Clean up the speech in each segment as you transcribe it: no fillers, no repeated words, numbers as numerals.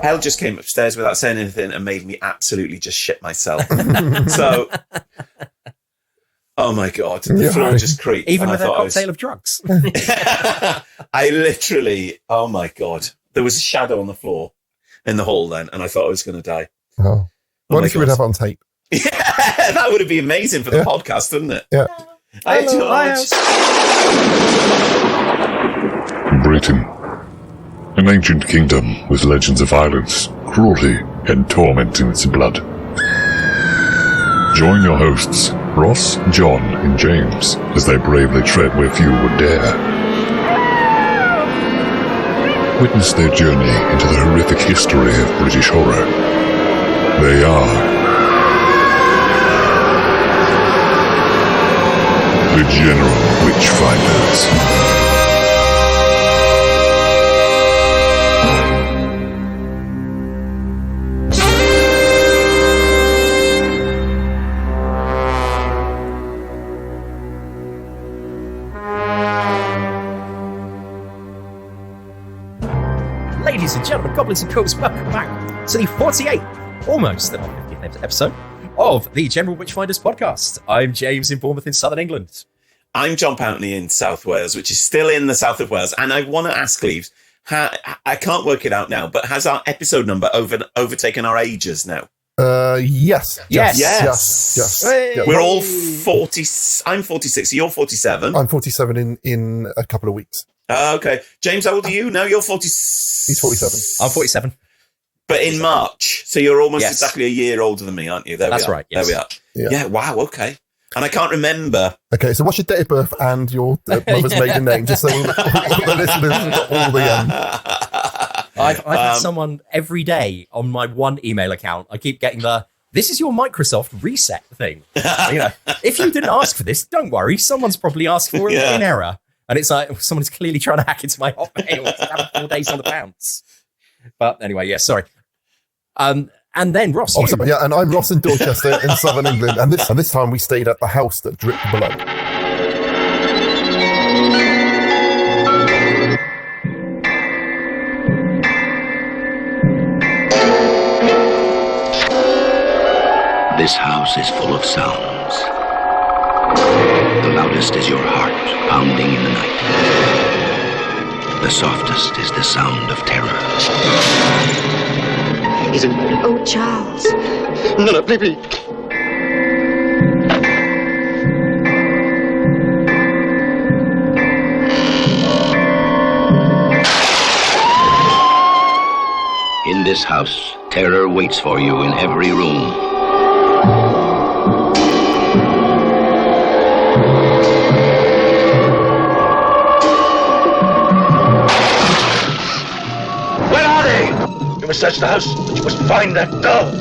Hell just came upstairs without saying anything and made me absolutely just shit myself. So, oh my God, the floor just creaked. Even with a cocktail of drugs. I literally, oh my God, there was a shadow on the floor in the hall then, and I thought I was going to die. Oh. What if you would have on tape? Yeah, that would be amazing for the podcast, wouldn't it? Yeah. Hi, George. Britain. An ancient kingdom with legends of violence, cruelty, and torment in its blood. Join your hosts, Ross, John, and James, as they bravely tread where few would dare. Witness their journey into the horrific history of British horror. They are the General Witchfinders. Ladies and gentlemen, goblins and ghouls, welcome back to the 48th, almost the 50th episode of the General Witchfinders podcast. I'm James in Bournemouth in southern England. I'm Jon Pertwee in South Wales, which is still in the south of Wales. And I want to ask, Cleves, I can't work it out now, but has our episode number overtaken our ages now? Yes. Hey. We're all 40. I'm 46. You're 47. I'm 47 in a couple of weeks. Okay. James, how old are you? No, you're 40. He's 47. I'm 47. But in March. So you're almost exactly a year older than me, aren't you? That's right. Yes. There we are. Yeah. Wow. Okay. And I can't remember. Okay. So what's your date of birth and your mother's maiden name? Just so all the listeners have got all the... I've had someone every day on my one email account. I keep getting this is your Microsoft reset thing. If you didn't ask for this, don't worry. Someone's probably asked for it in error. And it's like, someone's clearly trying to hack into my Hotmail to have 4 days on the bounce. But anyway, sorry. And then Ross. And I'm Ross in Dorchester in southern England. And this time we stayed at the house that dripped blood. This house is full of sounds. The loudest is your heart pounding in the night. The softest is the sound of terror. Isn't it? Oh, Charles. No, please. In this house, terror waits for you in every room. You must search the house, but you must find that girl.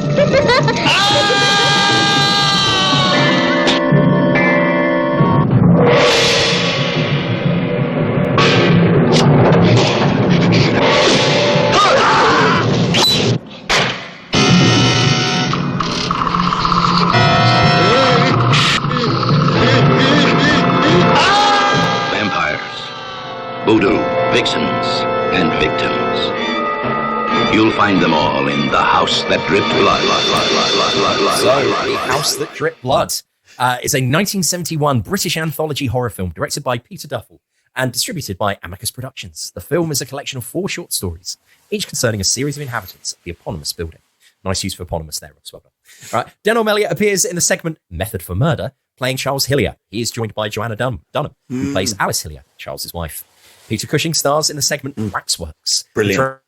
Vampires, voodoo, vixens, and victims. You'll find them all in The House That Dripped Blood. The House That Dripped Blood is a 1971 British anthology horror film directed by Peter Duffell and distributed by Amicus Productions. The film is a collection of 4 short stories, each concerning a series of inhabitants of the eponymous building. Nice use for eponymous there, Ross. Well done. All right. Denholm Elliott appears in the segment Method for Murder, playing Charles Hillyer. He is joined by Joanna Dunham, who plays Alice Hillyer, Charles's wife. Peter Cushing stars in the segment Waxworks. Brilliant.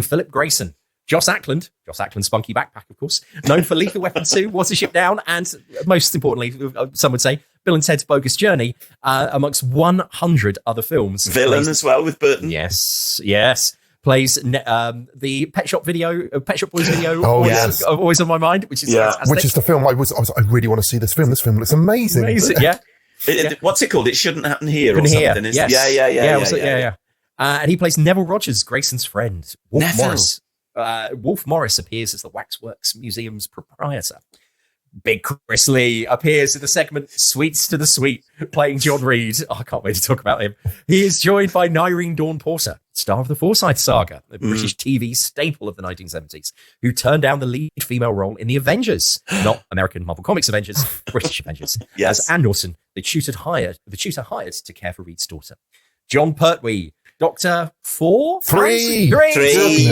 Philip Grayson, Joss Ackland, spunky backpack, of course, known for Lethal Weapon 2, Watership Down, and most importantly, some would say, Bill and Ted's Bogus Journey, amongst 100 other films. Villain as well with Burton. Yes. Plays the Pet Shop Boys video. Always on my mind, which is fantastic. Which is the film I really want to see this film. This film looks amazing. What's it called? It Shouldn't Happen Here or something. Yes. Yeah. And he plays Neville Rogers, Grayson's friend. Wolfe Morris appears as the Waxworks Museum's proprietor. Big Chris Lee appears in the segment Sweets to the Sweet, playing John Reid. Oh, I can't wait to talk about him. He is joined by Nyree Dawn Porter, star of the Forsyte Saga, the British TV staple of the 1970s, who turned down the lead female role in the Avengers, not American Marvel Comics Avengers, British Avengers, Yes. as Ann Norton, the tutor hired to care for Reid's daughter. Jon Pertwee, Doctor 4? Three.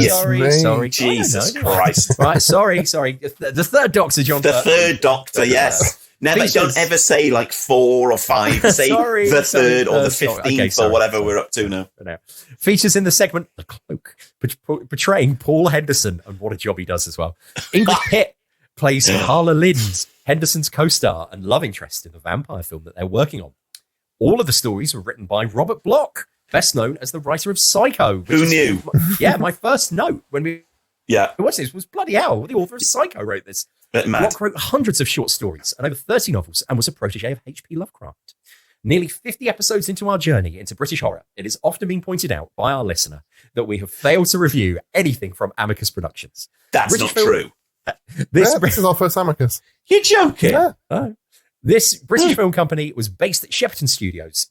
Sorry. Jesus Christ. Right, sorry. The third Doctor, Jon The Pertwee. third Doctor, yes. Never, Features- don't ever say like 4 or 5. Say the third or the 15th or whatever we're up to now. No. Features in the segment The Cloak, portraying Paul Henderson, and what a job he does as well. Ingrid Pitt plays Carla Lind, Henderson's co-star and love interest in the vampire film that they're working on. All of the stories were written by Robert Bloch, best known as the writer of Psycho. Who knew? My first note when we watched this was bloody hell. The author of Psycho wrote this. Bit mad. Bloch wrote hundreds of short stories and over 30 novels and was a protege of H.P. Lovecraft. Nearly 50 episodes into our journey into British horror, it has often been pointed out by our listener that we have failed to review anything from Amicus Productions. That's British not true. This This is our first Amicus. You're joking. Yeah. Oh. This British film company was based at Shepperton Studios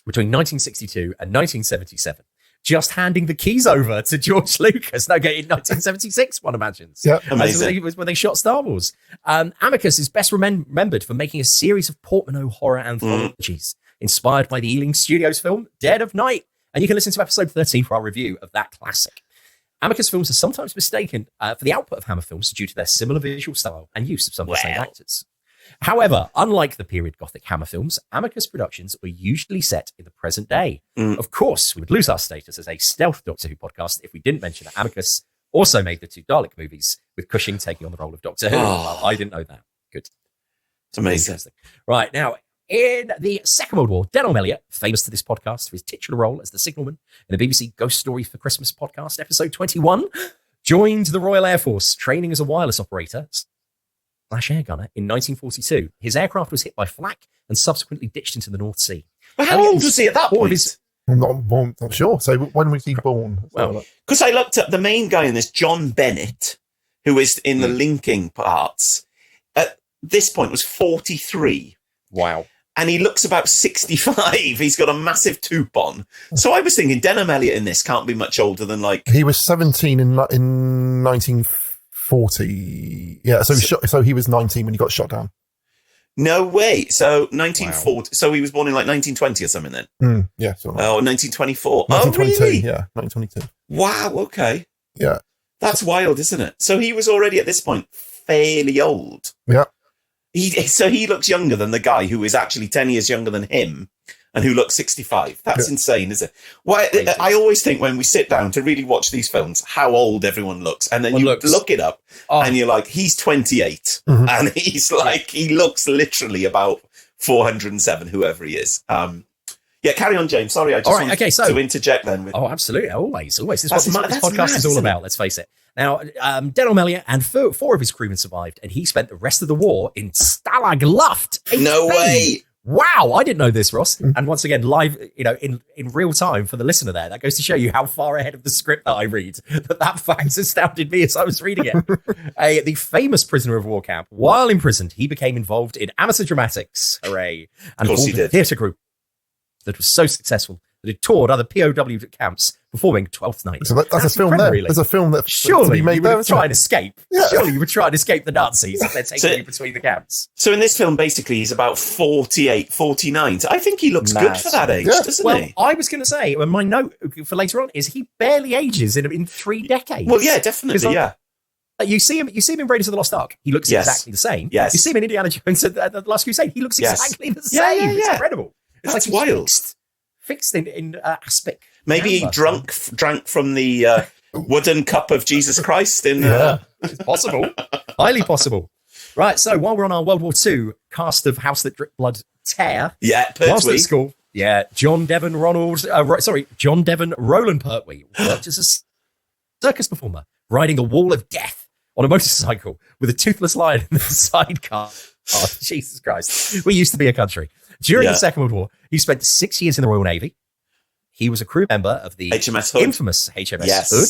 between 1962 and 1977, just handing the keys over to George Lucas. No, in 1976, one imagines. Yeah. Amazing. When they shot Star Wars. Amicus is best remembered for making a series of portmanteau horror anthologies inspired by the Ealing Studios film Dead of Night. And you can listen to episode 13 for our review of that classic. Amicus films are sometimes mistaken for the output of Hammer films due to their similar visual style and use of some of the same actors. However, unlike the period Gothic Hammer films, Amicus Productions were usually set in the present day. Of course, we would lose our status as a stealth Doctor Who podcast if we didn't mention that Amicus also made the 2 Dalek movies, with Cushing taking on the role of Doctor Who. Well, I didn't know that. Good. It's amazing. Interesting. Right, now, in the Second World War, Denholm Elliott, famous to this podcast for his titular role as the signalman in the BBC Ghost Story for Christmas podcast, episode 21, joined the Royal Air Force, training as a wireless operator / air gunner in 1942. His aircraft was hit by flak and subsequently ditched into the North Sea. Well, how old was he at that point? I'm not sure. So when was he born? Well, Because I looked at the main guy in this, John Bennett, who is in the linking parts, at this point was 43. Wow. And he looks about 65. He's got a massive toupee on. So I was thinking Denholm Elliott in this can't be much older than like... He was 17 in 1940. Yeah, so he was 19 when he got shot down. No way. So 1940. Wow. So he was born in like 1920 or something then? Yeah. So 1924. 1922. Oh, really? Yeah, 1922. Wow, okay. Yeah. That's wild, isn't it? So he was already at this point fairly old. Yeah. So he looks younger than the guy who is actually 10 years younger than him and who looks 65. That's insane, isn't it? Why? I always think when we sit down to really watch these films, how old everyone looks. And then you look it up and you're like, he's 28. And he's like, he looks literally about 407, whoever he is. Yeah, carry on, James. Sorry, I just wanted to interject then. Oh, absolutely. Always. This is what this podcast is all about, let's face it. Now, Denholm Elliott and 4 of his crewmen survived, and he spent the rest of the war in Stalag Luft VIIIb. No way. Wow, I didn't know this, Ross. And once again, live, in real time for the listener there, that goes to show you how far ahead of the script that I read. That fact astounded me as I was reading it. The famous prisoner of war camp, while imprisoned, he became involved in amateur dramatics. Hooray. And of course he did. Theatre group that was so successful that it toured other POW camps performing 12th Night. So that's a film there. Really. There's a film that surely made you there. Would try and escape. Yeah. Surely you would try and escape the Nazis if they're taking you between the camps. So in this film, basically, he's about 48, 49. So I think he looks good for that age, doesn't he? I was going to say, my note for later on is he barely ages in 3 decades. Well, yeah, definitely, yeah. You see him in Raiders of the Lost Ark. He looks exactly the same. Yes. You see him in Indiana Jones at the Last Crusade. He looks exactly the same. Yeah. It's incredible. It's That's like wild. Fixed in aspic. Maybe he drank from the wooden cup of Jesus Christ. It's possible. Highly possible. Right, so while we're on our World War II cast of House That Dripped Blood tear, whilst at school, John Devon Roland Pertwee worked as a circus performer, riding a wall of death on a motorcycle with a toothless lion in the sidecar. Oh, Jesus Christ. We used to be a country. During the Second World War, he spent 6 years in the Royal Navy. He was a crew member of the HMS Hood. Infamous HMS Hood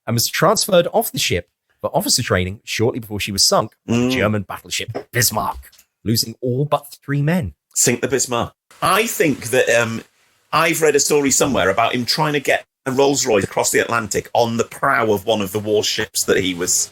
and was transferred off the ship for officer training shortly before she was sunk by the German battleship Bismarck, losing all but 3 men. Sink the Bismarck. I think that I've read a story somewhere about him trying to get a Rolls-Royce across the Atlantic on the prow of one of the warships that he was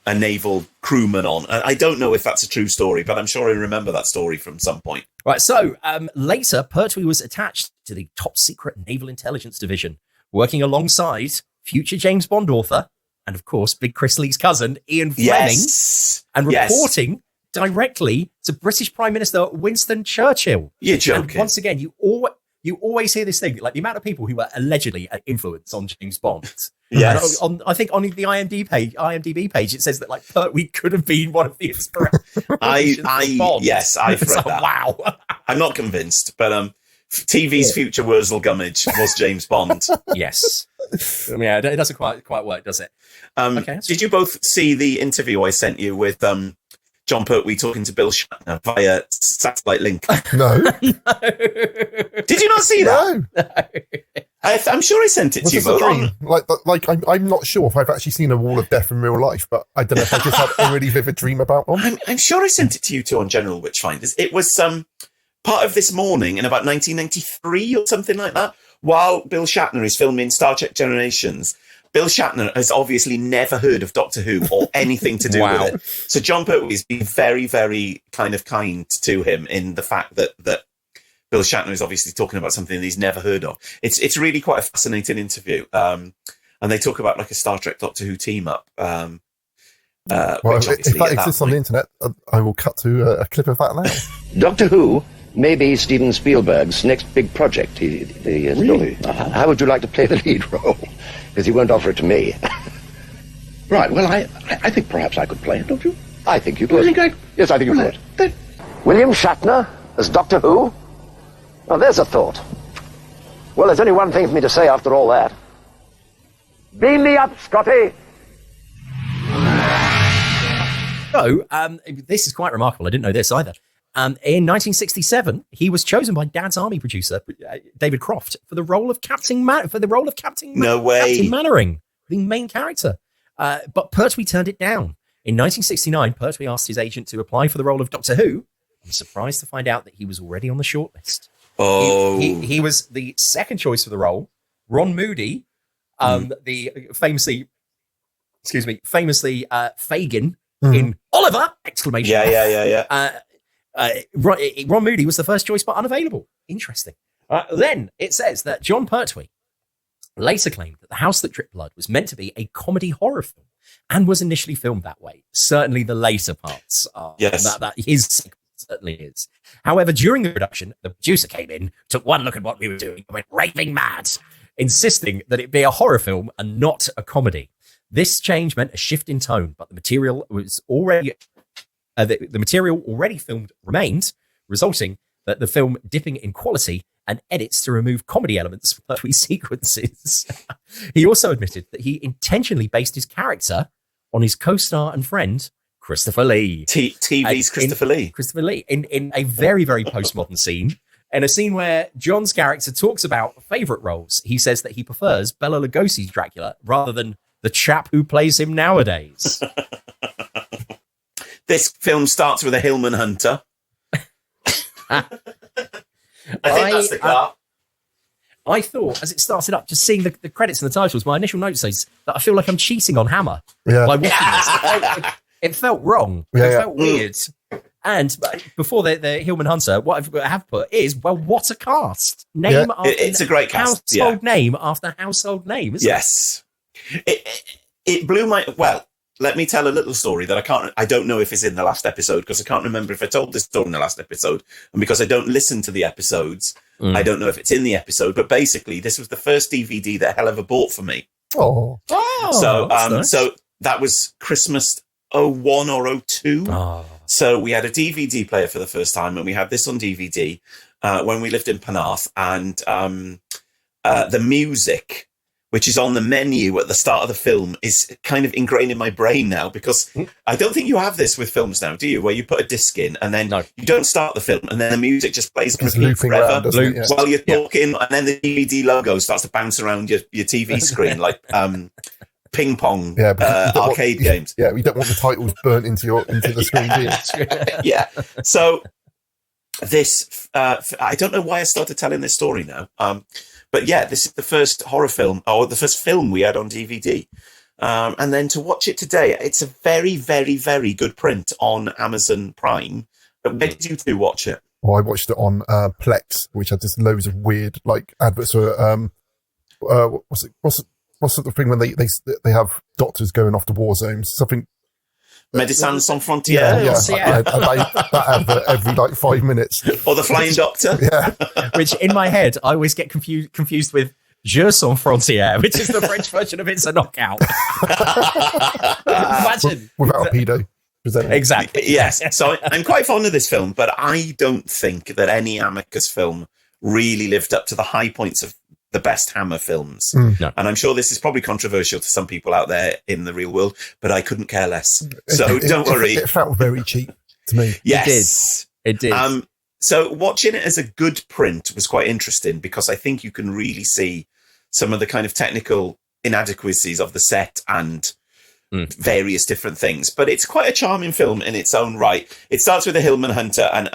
a naval crewman on. I don't know if that's a true story, but I'm sure I remember that story from some point. Right, so later, Pertwee was attached to the top-secret Naval Intelligence Division, working alongside future James Bond author and, of course, Big Chris Lee's cousin, Ian Fleming, and reporting directly to British Prime Minister Winston Churchill. You're joking. And once again, you always hear this thing, like the amount of people who were allegedly an influence on James Bond. Yes. I think on the IMDb page, it says that like Pertwee could have been one of the inspirations. Yes, I've read that. Wow. I'm not convinced, but TV's future Wurzel Gummidge was James Bond. Yes. Yeah, it doesn't quite work, does it? Okay. Did you both see the interview I sent you with Jon Pertwee talking to Bill Shatner via satellite link? No. Did you not see that? No. I'm sure I sent it to you both. Like I'm not sure if I've actually seen a Wall of Death in real life, but I don't know if I just had a really vivid dream about one. I'm sure I sent it to you two on General Witchfinders. It was part of This Morning in about 1993 or something like that, while Bill Shatner is filming Star Trek Generations. Bill Shatner has obviously never heard of Doctor Who or anything to do with it. So Jon Pertwee has been very, very kind to him in the fact that Bill Shatner is obviously talking about something that he's never heard of. It's really quite a fascinating interview. And they talk about like a Star Trek Doctor Who team up. Well, if that exists on the internet, I will cut to a clip of that now. Doctor Who may be Steven Spielberg's next big project. Really? How would you like to play the lead role? Because he won't offer it to me. Right, well, I think perhaps I could play it, don't you? I think you could. Yes, I think you could. Then... William Shatner as Doctor Who? Now, there's a thought. Well, there's only one thing for me to say after all that. Beam me up, Scotty! So, this is quite remarkable. I didn't know this either. In 1967, he was chosen by Dad's Army producer, David Croft, for the role of Captain No way. Captain Mainwaring, the main character. But Pertwee turned it down. In 1969, Pertwee asked his agent to apply for the role of Doctor Who. I'm surprised to find out that he was already on the shortlist. Oh, he was the second choice for the role. Ron Moody, the famously Fagin in Oliver! Exclamation. Yeah. Ron Moody was the first choice, but unavailable. Interesting. Then it says that Jon Pertwee later claimed that The House That Dripped Blood was meant to be a comedy horror film and was initially filmed that way. Certainly the later parts are. Yes. That his sequence certainly is. However, during the production, the producer came in, took one look at what we were doing, and went raving mad, insisting that it be a horror film and not a comedy. This change meant a shift in tone, but the material was already... the material already filmed remained, resulting that the film dipping in quality and edits to remove comedy elements from Pertwee's sequences. He also admitted that he intentionally based his character on his co-star and friend, Christopher Lee. TV's Christopher Lee. Christopher Lee, in a very, very postmodern scene. In a scene where John's character talks about favourite roles, he says that he prefers Bela Lugosi's Dracula rather than the chap who plays him nowadays. This film starts with a Hillman Hunter. I think that's the car. I thought, as it started up, just seeing the credits and the titles, my initial note says that I feel like I'm cheating on Hammer. Yeah. By watching this. It felt wrong. It felt weird. And before the Hillman Hunter, what I have put is, well, what a cast. It's a great cast. Household name after household name, isn't it? It blew my... Well, let me tell a little story that I don't know if it's in the last episode, because I can't remember if I told this story in the last episode. And because I don't listen to the episodes, I don't know if it's in the episode. But basically, this was the first DVD that Hell ever bought for me. Oh. So that was Christmas 01 or 02. Oh. So we had a DVD player for the first time, and we had this on DVD when we lived in Penarth. And the music, which is on the menu at the start of the film, is kind of ingrained in my brain now, because I don't think you have this with films now, do you? Where you put a disc in and then you don't start the film and then the music just plays forever while you're talking, and then the DVD logo starts to bounce around your TV screen like ping pong because arcade games. Yeah, we don't want the titles burnt into the screen, do you? Yeah. So this, I don't know why I started telling this story now. But yeah, this is the first horror film, or the first film we had on DVD. And then to watch it today, it's a very, very, very good print on Amazon Prime. But where did you two watch it? Well, I watched it on Plex, which had just loads of weird like adverts for what's the thing when they have doctors going off to war zones? Something. Médecins Sans Frontières. Yeah. That advert every like 5 minutes. Or the Flying Doctor. Yeah. Which in my head I always get confused with Jeux Sans Frontières, which is the French version of It's a Knockout. Imagine without a pedo. Exactly. Yes. So I'm quite fond of this film, but I don't think that any Amicus film really lived up to the high points of the best Hammer films. No. And I'm sure this is probably controversial to some people out there in the real world, but I couldn't care less. So don't worry. It felt very cheap to me. Yes. It did. So watching it as a good print was quite interesting because I think you can really see some of the kind of technical inadequacies of the set and various different things. But it's quite a charming film in its own right. It starts with a Hillman Hunter and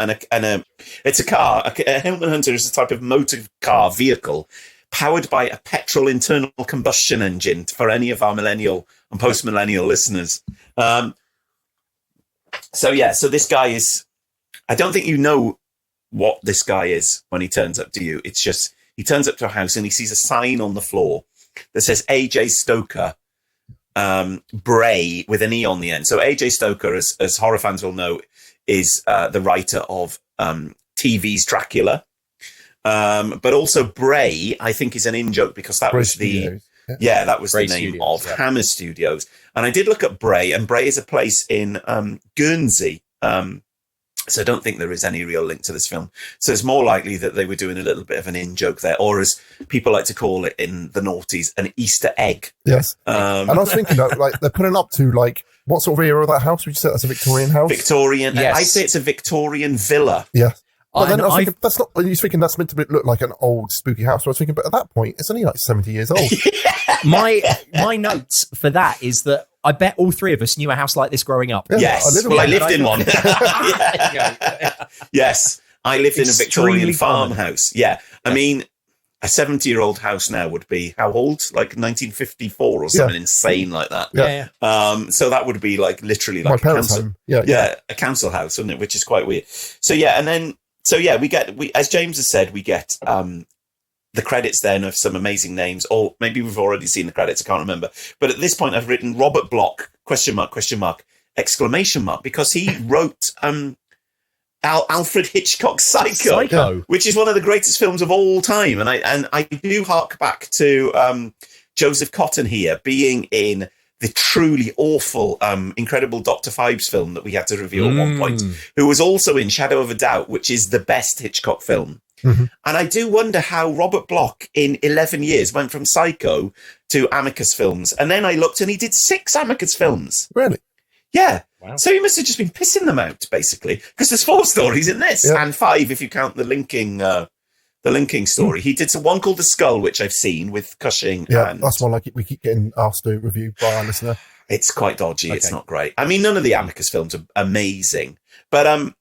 it's a car. A Hillman Hunter is a type of motor car vehicle powered by a petrol internal combustion engine for any of our millennial and post-millennial listeners. So this guy is, I don't think you know what this guy is when he turns up to you. It's just, he turns up to a house and he sees a sign on the floor that says A.J. Stoker, Bray with an E on the end. So A.J. Stoker, as horror fans will know, is the writer of TV's Dracula. But also Bray, I think, is an in-joke because that was the Bray name Studios, of Hammer Studios. And I did look up Bray, and Bray is a place in Guernsey. So I don't think there is any real link to this film. So it's more likely that they were doing a little bit of an in-joke there, or as people like to call it in the noughties, an Easter egg. Yes. And I was thinking that, like, they're putting up to, like, what sort of era of that house? Would you say that's a Victorian house? Victorian. Yes. I'd say it's a Victorian villa. Yeah. But then I was I've- thinking, that's not, you're thinking that's meant to look like an old spooky house. So I was thinking, but at that point, it's only like 70 years old. My notes for that is that I bet all three of us knew a house like this growing up. Yeah, Yes. I lived in one. Yes. I lived in a Victorian Extremely common. farmhouse. Yeah. I mean, a 70-year-old house now would be how old? Like 1954 or something insane like that. Yeah. So that would be like literally My like parents' home. Yeah. a council house, wouldn't it? Which is quite weird. So yeah, and then we as James has said, we get the credits then of some amazing names, or maybe we've already seen the credits, I can't remember. But at this point I've written Robert Bloch, question mark, because he wrote Alfred Hitchcock's Psycho, which is one of the greatest films of all time. And I do hark back to Joseph Cotton here being in the truly awful, incredible Dr. Phibes film that we had to review at one point, who was also in Shadow of a Doubt, which is the best Hitchcock film. Mm-hmm. And I do wonder how Robert Bloch in 11 years went from Psycho to Amicus films. And then I looked and he did 6 Amicus films. Really? Yeah. Wow. So he must have just been pissing them out, basically, because there's 4 stories in this and 5 if you count the linking story. He did one called The Skull, which I've seen with Cushing. Yeah, and that's one like we keep getting asked to review by our listener. it's quite dodgy. Okay. It's not great. I mean, none of the Amicus films are amazing, but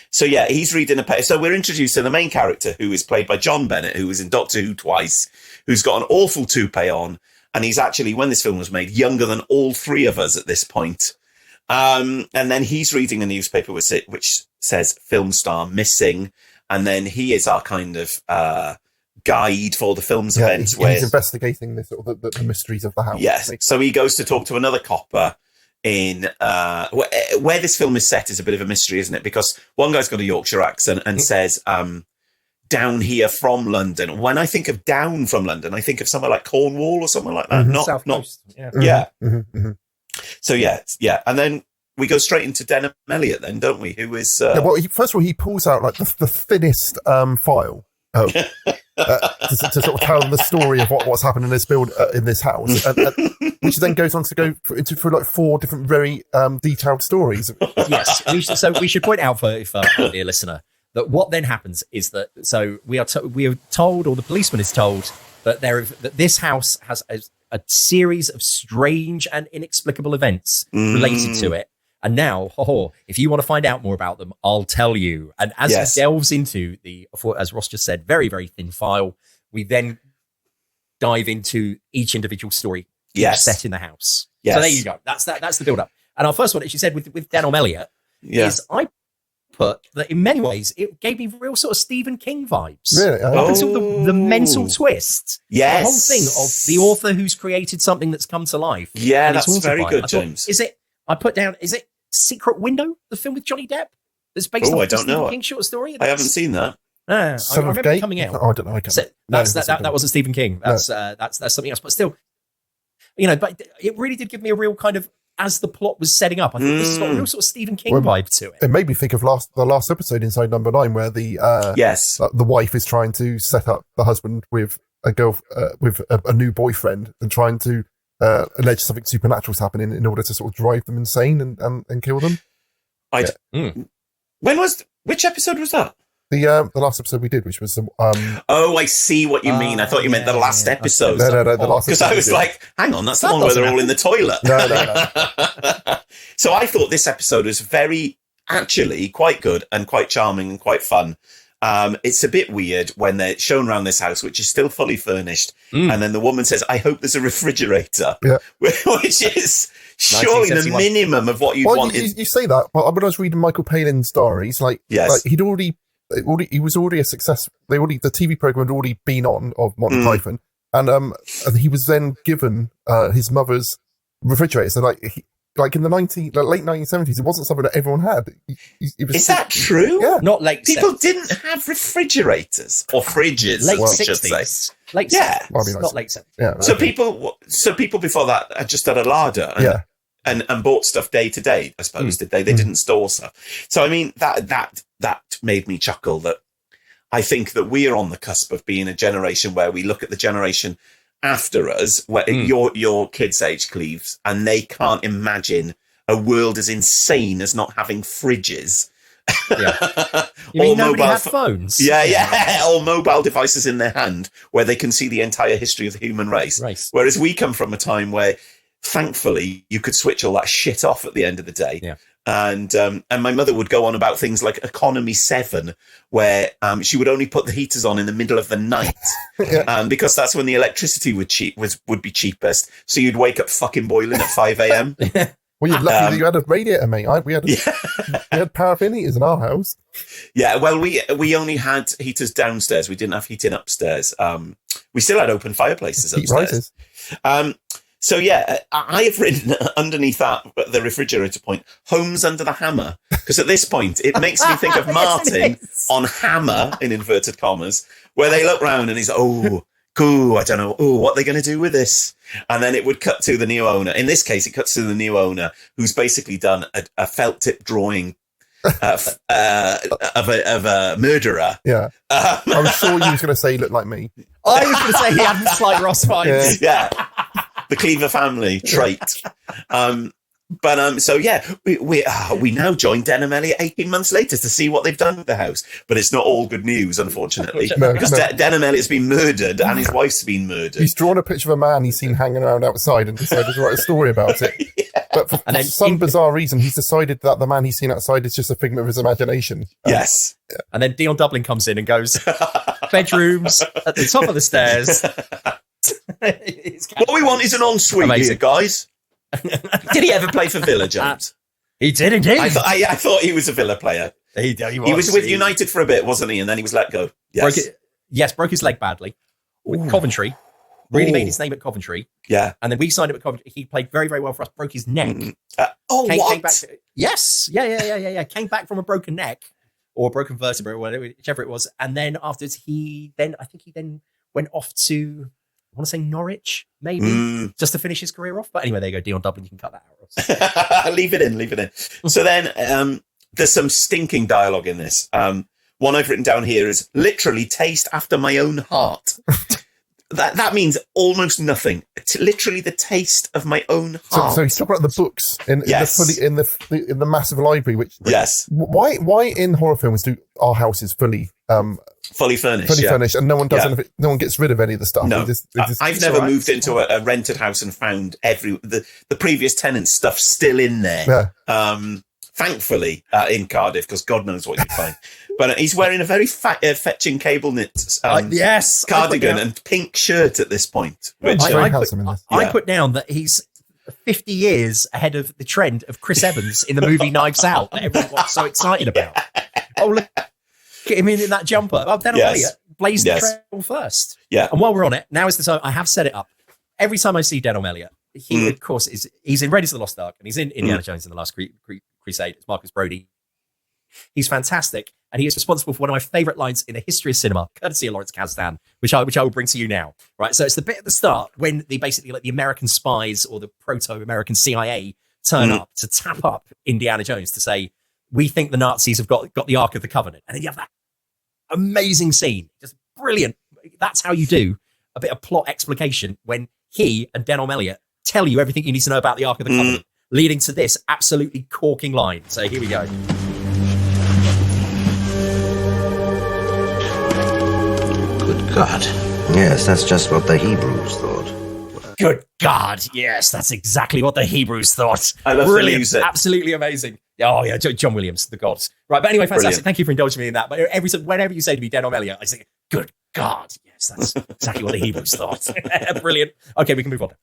so yeah, he's reading a paper. So we're introduced to the main character, who is played by John Bennett, who was in Doctor Who twice, who's got an awful toupee on, and he's actually, when this film was made, younger than all 3 of us at this point. And then he's reading a newspaper which says film star missing, and then he is our kind of guide for the film's events. He's investigating the mysteries of the house. Yes, so he goes to talk to another copper in where this film is set is a bit of a mystery, isn't it? Because one guy's got a Yorkshire accent and says down here from London. When I think of down from London, I think of somewhere like Cornwall or something like that. South Coast. So yeah, and then we go straight into Denholm Elliott then, don't we? Who is first of all, he pulls out like the thinnest file to sort of tell the story of what's happened in this in this house, which then goes on to go for like 4 different very detailed stories. Yes, so we should point out for the dear listener that what then happens is that we are told, or the policeman is told, that this house has a series of strange and inexplicable events related to it. And now, if you want to find out more about them, I'll tell you. And as he delves into as Ross just said, very, very thin file, we then dive into each individual story set in the house. So there you go. That's the build-up. And our first one, as you said, with Denholm Elliott, is I put that in many ways, it gave me real sort of Stephen King vibes. Really? Up until the mental twist. Yes. The whole thing of the author who's created something that's come to life. Yeah, that's very good, James. Is it Secret Window, the film with Johnny Depp? That's based on I don't Stephen know. King short story? I haven't seen that. I remember it coming out. Oh, I don't know. That wasn't Stephen King. That's something else. But still, but it really did give me a real kind of, as the plot was setting up, I think this has got a real sort of Stephen King vibe to it. It made me think of the last episode, Inside Number 9, where the wife is trying to set up the husband with a girl with a new boyfriend and trying to allege something supernatural's happening in order to sort of drive them insane and kill them. Which episode was that? The last episode we did, which was I see what you mean. I thought you meant the last episode. No, the last. Because I was like, hang on, that's the one where they're all in the toilet. No. So I thought this episode was actually quite good and quite charming and quite fun. It's a bit weird when they're shown around this house, which is still fully furnished, and then the woman says, "I hope there's a refrigerator," which is surely the minimum of what you'd want. You say that, but when I was reading Michael Palin's diaries, he was already a success. The TV program had already been on of Monty Python, and he was then given his mother's refrigerator. So like in the late 1970s, it wasn't something that everyone had. Is that true? Yeah. Not late. People didn't have refrigerators or fridges. Late I 60s. should say. Late 60s. Not late 70s. Yeah. So people before that had just had a larder and bought stuff day to day, I suppose, did they? They didn't store stuff. So I mean that made me chuckle that I think that we are on the cusp of being a generation where we look at the generation after us, where your kids' age, Cleves, and they can't imagine a world as insane as not having fridges. Yeah. You mean nobody had phones? Yeah. Or mobile devices in their hand where they can see the entire history of the human race. Whereas we come from a time where, thankfully, you could switch all that shit off at the end of the day. Yeah. And my mother would go on about things like Economy 7, where she would only put the heaters on in the middle of the night, because that's when the electricity would be cheapest. So you'd wake up fucking boiling at 5 a.m. Well, you're lucky that you had a radiator, mate. We had paraffin heaters in our house. Yeah, well, we only had heaters downstairs. We didn't have heating upstairs. We still had open fireplaces upstairs. So yeah, I have written underneath that, the refrigerator point, Homes Under the Hammer, because at this point it makes me think of Martin on Hammer, in inverted commas, where they look round and he's like, cool, I don't know, what are they going to do with this? And then it would cut to the new owner. In this case, it cuts to the new owner, who's basically done a felt tip drawing of a murderer. Yeah. I'm sure you was going to say he looked like me. I was going to say he had slight Ross vibes. Yeah. The Cleaver family trait. So yeah, we now join Denholm Elliott 18 months later to see what they've done with the house. But it's not all good news, unfortunately, because Denholm Elliott's been murdered and his wife's been murdered. He's drawn a picture of a man he's seen hanging around outside and decided to write a story about it. But for some bizarre reason, he's decided that the man he's seen outside is just a figment of his imagination. Yes. And then Dion Dublin comes in and goes, bedrooms at the top of the stairs. What we want is an ensuite here, guys. Did he ever play for Villa, James? He did indeed. I thought he was a Villa player. He was with United for a bit, wasn't he? And then he was let go. Yes. Broke his leg badly with Coventry. Really made his name at Coventry. Yeah. And then we signed him at Coventry. He played very, very well for us. Broke his neck. What? Came back yes. Yeah. Came back from a broken neck or a broken vertebra, or whatever, whichever it was. And then afterwards, I think he went off to, I want to say Norwich, maybe, just to finish his career off. But anyway, there you go, Dion Dublin. You can cut that out. Leave it in. So then there's some stinking dialogue in this. One I've written down here is literally taste after my own heart. that means almost nothing. It's literally the taste of my own heart. So he's talking about the books in the massive library. Yes. Why in horror films do our houses fully furnished, and no one does anything? No one gets rid of any of the stuff. No, I've never moved into a rented house and found the previous tenant's stuff still in there. Yeah. Thankfully, in Cardiff, because God knows what you'd find. But he's wearing a very fetching cable knit cardigan and pink shirt at this point. Which, I put down that he's 50 years ahead of the trend of Chris Evans in the movie Knives Out that everyone was so excited about. Oh, look at him in that jumper. Oh, Denholm Elliott blazed the trail first. Yeah. And while we're on it, now is the time. I have set it up. Every time I see Denholm Elliott, he, of course, he's in Raiders of the Lost Ark, and he's in Indiana Jones in the Last Crusade. It's Marcus Brody. He's fantastic, and he is responsible for one of my favourite lines in the history of cinema, courtesy of Lawrence Kasdan, which I will bring to you now. Right, so it's the bit at the start when the American spies or the proto-American CIA turn up to tap up Indiana Jones to say, "We think the Nazis have got the Ark of the Covenant," and then you have that amazing scene, just brilliant. That's how you do a bit of plot explication when he and Denholm Elliott tell you everything you need to know about the Ark of the Covenant, leading to this absolutely corking line. So here we go. Good God. Yes, that's just what the Hebrews thought. Good God. Yes, that's exactly what the Hebrews thought. I love brilliant. The music. Absolutely amazing. Oh, yeah, John Williams, the gods. Right, but anyway, fantastic. Brilliant. Thank you for indulging me in that. But whenever you say to me, Denholm Elliott, I say, good God. Yes, that's exactly what the Hebrews thought. Brilliant. Okay, we can move on.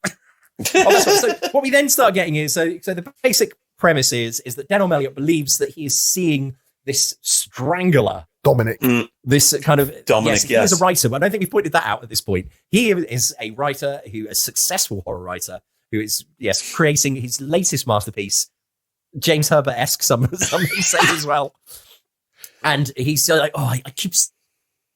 That's right. So what we then start getting is, so the basic premise is that Denholm Elliott believes that he is seeing this strangler, Dominic. This kind of Dominic, he is a writer, but I don't think we've pointed that out at this point. He is a writer a successful horror writer who is creating his latest masterpiece, James Herbert-esque, some say as well. And he's like, oh, I keep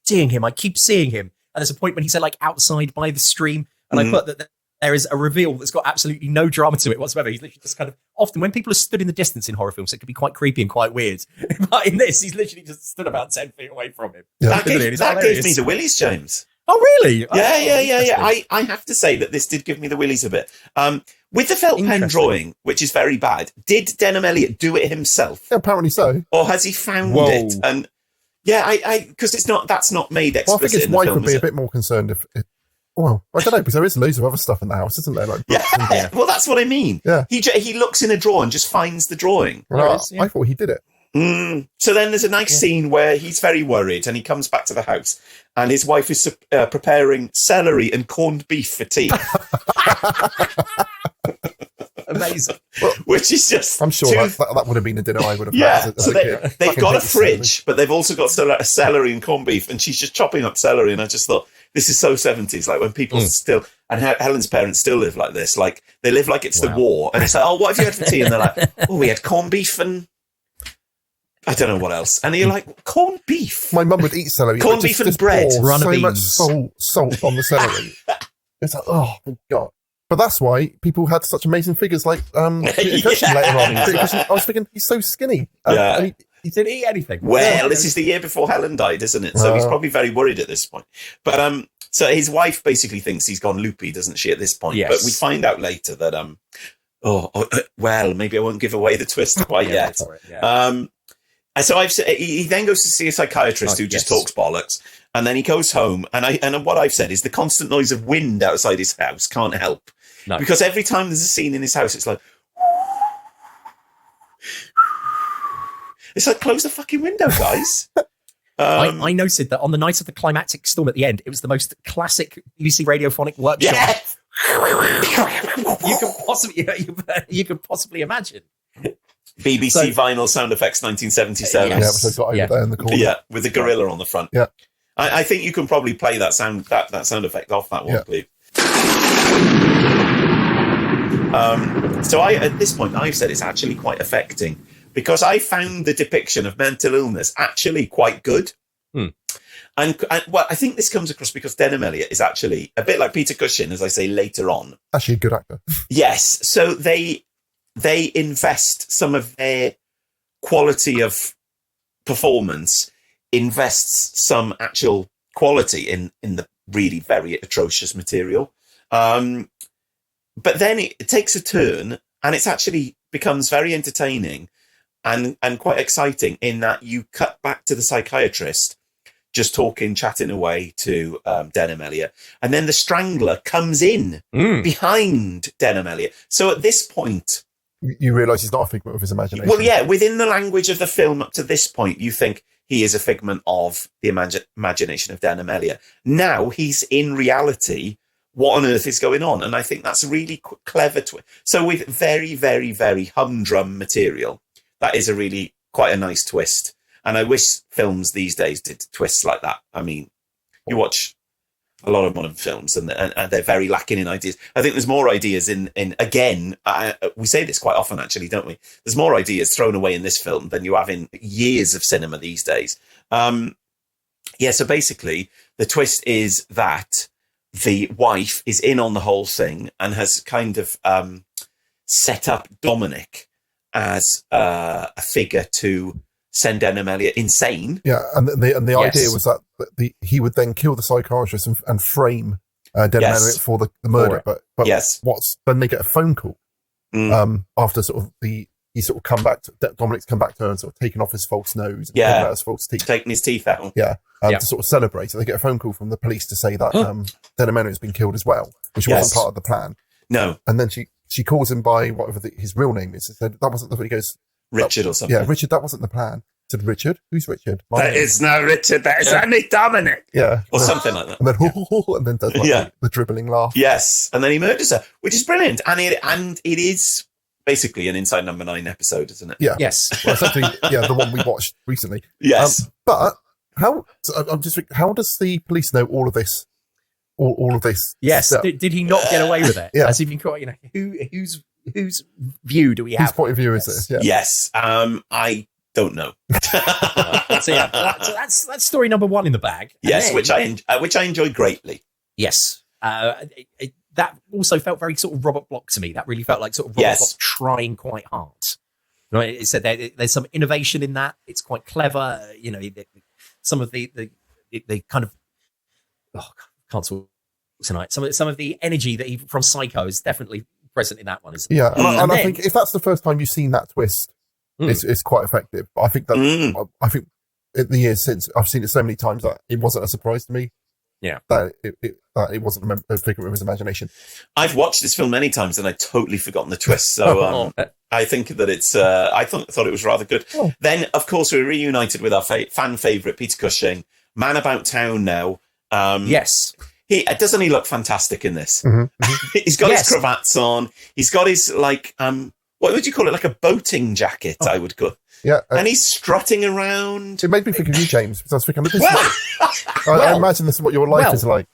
seeing him. And there's a point when he said, like, outside by the stream, and I put that there is a reveal that's got absolutely no drama to it whatsoever. He's literally just kind of, often when people are stood in the distance in horror films, it can be quite creepy and quite weird. But in this, he's literally just stood about 10 feet away from him. Yeah. That gave me the willies, James. Oh, really? Yeah. I have to say that this did give me the willies a bit. With the felt pen drawing, which is very bad, did Denholm Elliott do it himself? Yeah, apparently so. Or has he found it? And because that's not made explicit. Well, I think his in the wife film, would be a bit more concerned if well, I don't know, because there is loads of other stuff in the house, isn't there? Like well, that's what I mean. Yeah. He looks in a drawer and just finds the drawing. Well, I thought he did it. So then there's a nice scene where he's very worried and he comes back to the house and his wife is preparing celery and corned beef for tea. Amazing. Which is just... I'm sure that would have been a dinner I would have had. So they've got a fridge, but they've also got celery and corned beef, and she's just chopping up celery, and I just thought, this is so 70s, like when people still... And Helen's parents still live like this. Like, they live like it's the war, and it's like, oh, what have you had for tea? And they're like, oh, we had corned beef and... I don't know what else. And you're like, corned beef? My mum would eat celery. Corned beef and bread. So much salt on the celery. It's like, oh, my God. But that's why people had such amazing figures like Peter Cushing later on. I was thinking, he's so skinny. He didn't eat anything. Well, this is the year before Helen died, isn't it? So he's probably very worried at this point. But so his wife basically thinks he's gone loopy, doesn't she, at this point? Yes. But we find out later that, well, maybe I won't give away the twist quite yet. And so he then goes to see a psychiatrist who just talks bollocks, and then he goes home. And what I've said is the constant noise of wind outside his house can't help, because every time there's a scene in his house, it's like close the fucking window, guys. I noted that on the night of the climactic storm at the end, it was the most classic BBC radiophonic workshop you could possibly imagine. BBC vinyl sound effects 1977. Yeah, which I've got over there in the corner. Yeah, with the gorilla on the front. Yeah. I think you can probably play that sound sound effect off that one, please. So at this point, I've said it's actually quite affecting, because I found the depiction of mental illness actually quite good. And well, I think this comes across because Denholm Elliott is actually a bit like Peter Cushing, as I say later on. Actually a good actor. Yes. So they invest some of their quality of performance, invests some actual quality in the really very atrocious material. But then it takes a turn, and it's actually becomes very entertaining and quite exciting in that you cut back to the psychiatrist just chatting away to Denholm Elliott. And then the Strangler comes in behind Denholm Elliott. So at this point... You realise he's not a figment of his imagination. Well, yeah, within the language of the film up to this point, you think he is a figment of the imagination of Denholm Elliott. Now he's in reality. What on earth is going on? And I think that's a really clever twist. So with very, very, very humdrum material, that is a really quite a nice twist. And I wish films these days did twists like that. I mean, you watch a lot of modern films and they're very lacking in ideas. I think there's more ideas in again, we say this quite often actually, don't we? There's more ideas thrown away in this film than you have in years of cinema these days. So basically the twist is that the wife is in on the whole thing and has kind of set up Dominic as a figure to send Denholm Elliott insane. Yeah, and the idea was that he would then kill the psychiatrist and frame Denholm Elliott for the murder. But then they get a phone call after sort of Dominic's come back to her and sort of taken off his false nose, and taken out his false teeth, taking his teeth out. To sort of celebrate. So they get a phone call from the police to say that Denholm Elliott has been killed as well, which wasn't part of the plan. No, and then she calls him by whatever his real name is. She said that wasn't the. He goes, Richard or something. Yeah, Richard, that wasn't the plan. I said, Richard? Who's Richard? That is not Richard, that is only Dominic. Yeah. Or something like that. And then does the dribbling laugh. Yes. And then he murders her, which is brilliant. And it is basically an Inside Number 9 episode, isn't it? Yeah. Yes. Well, essentially, the one we watched recently. Yes. But how does the police know all of this? All of this? Yes. stuff? Did he not get away with it? Yeah. Has he been caught? Whose view do we have? Whose point of view is this? Yeah. Yes. I don't know. So that's story number 1 in the bag. Yes, which I enjoyed greatly. Yes. That also felt very sort of Robert Bloch to me. That really felt like sort of Robert Bloch trying quite hard. Right? It said there's some innovation in that. It's quite clever. Some of the kind of can't talk tonight. Some of the energy that from Psycho is definitely present in that one. Isn't it? Yeah, and I think if that's the first time you've seen that twist, it's quite effective. But I think that I think in the years since I've seen it so many times that it wasn't a surprise to me. Yeah, that it wasn't a figment of his imagination. I've watched this film many times and I'd totally forgotten the twist. So I think that it's. I thought it was rather good. Oh. Then, of course, we're reunited with our fan favourite Peter Cushing, man about town now. Yes. Doesn't he look fantastic in this? Mm-hmm. He's got his cravats on. He's got his what would you call it? Like a boating jacket, I would call. Yeah, and he's strutting around. It made me think of you, James, because I was thinking, I imagine this is what your life is like.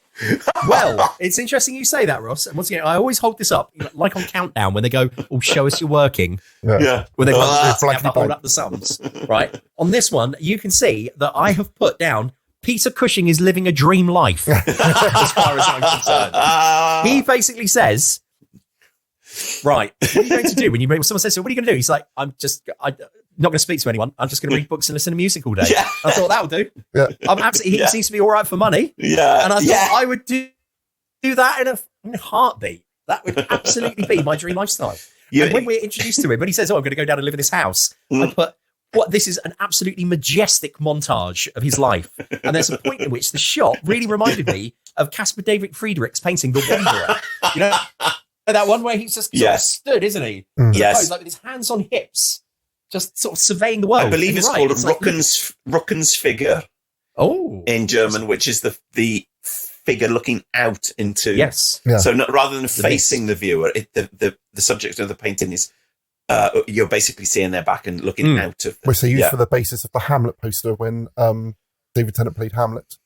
Well, it's interesting you say that, Ross. And once again, I always hold this up, like on Countdown, when they go, show us you're working. Yeah. When they hold up the sums. Right. On this one, you can see that I have put down Peter Cushing is living a dream life, as far as I'm concerned. He basically says, right, what are you going to do when someone says, so what are you going to do? He's like, I'm not going to speak to anyone. I'm just going to read books and listen to music all day. Yeah. I thought that'll do. Yeah. He seems to be all right for money. Yeah. And I thought I would do that in a heartbeat. That would absolutely be my dream lifestyle. Yeah. And when we're introduced to him, when he says, I'm going to go down and live in this house, I put, this is an absolutely majestic montage of his life. And there's a point at which the shot really reminded me of Caspar David Friedrich's painting, The Wanderer. That one where he's just sort of stood, isn't he? Yes. He's like with his hands on hips, just sort of surveying the world. I believe it's called Rücken's figure. Oh. In German, which is the figure looking out into. Yes. Yeah. So rather than facing the viewer, the subject of the painting is you're basically seeing their back and looking out of them. Which they used for the basis of the Hamlet poster when David Tennant played Hamlet.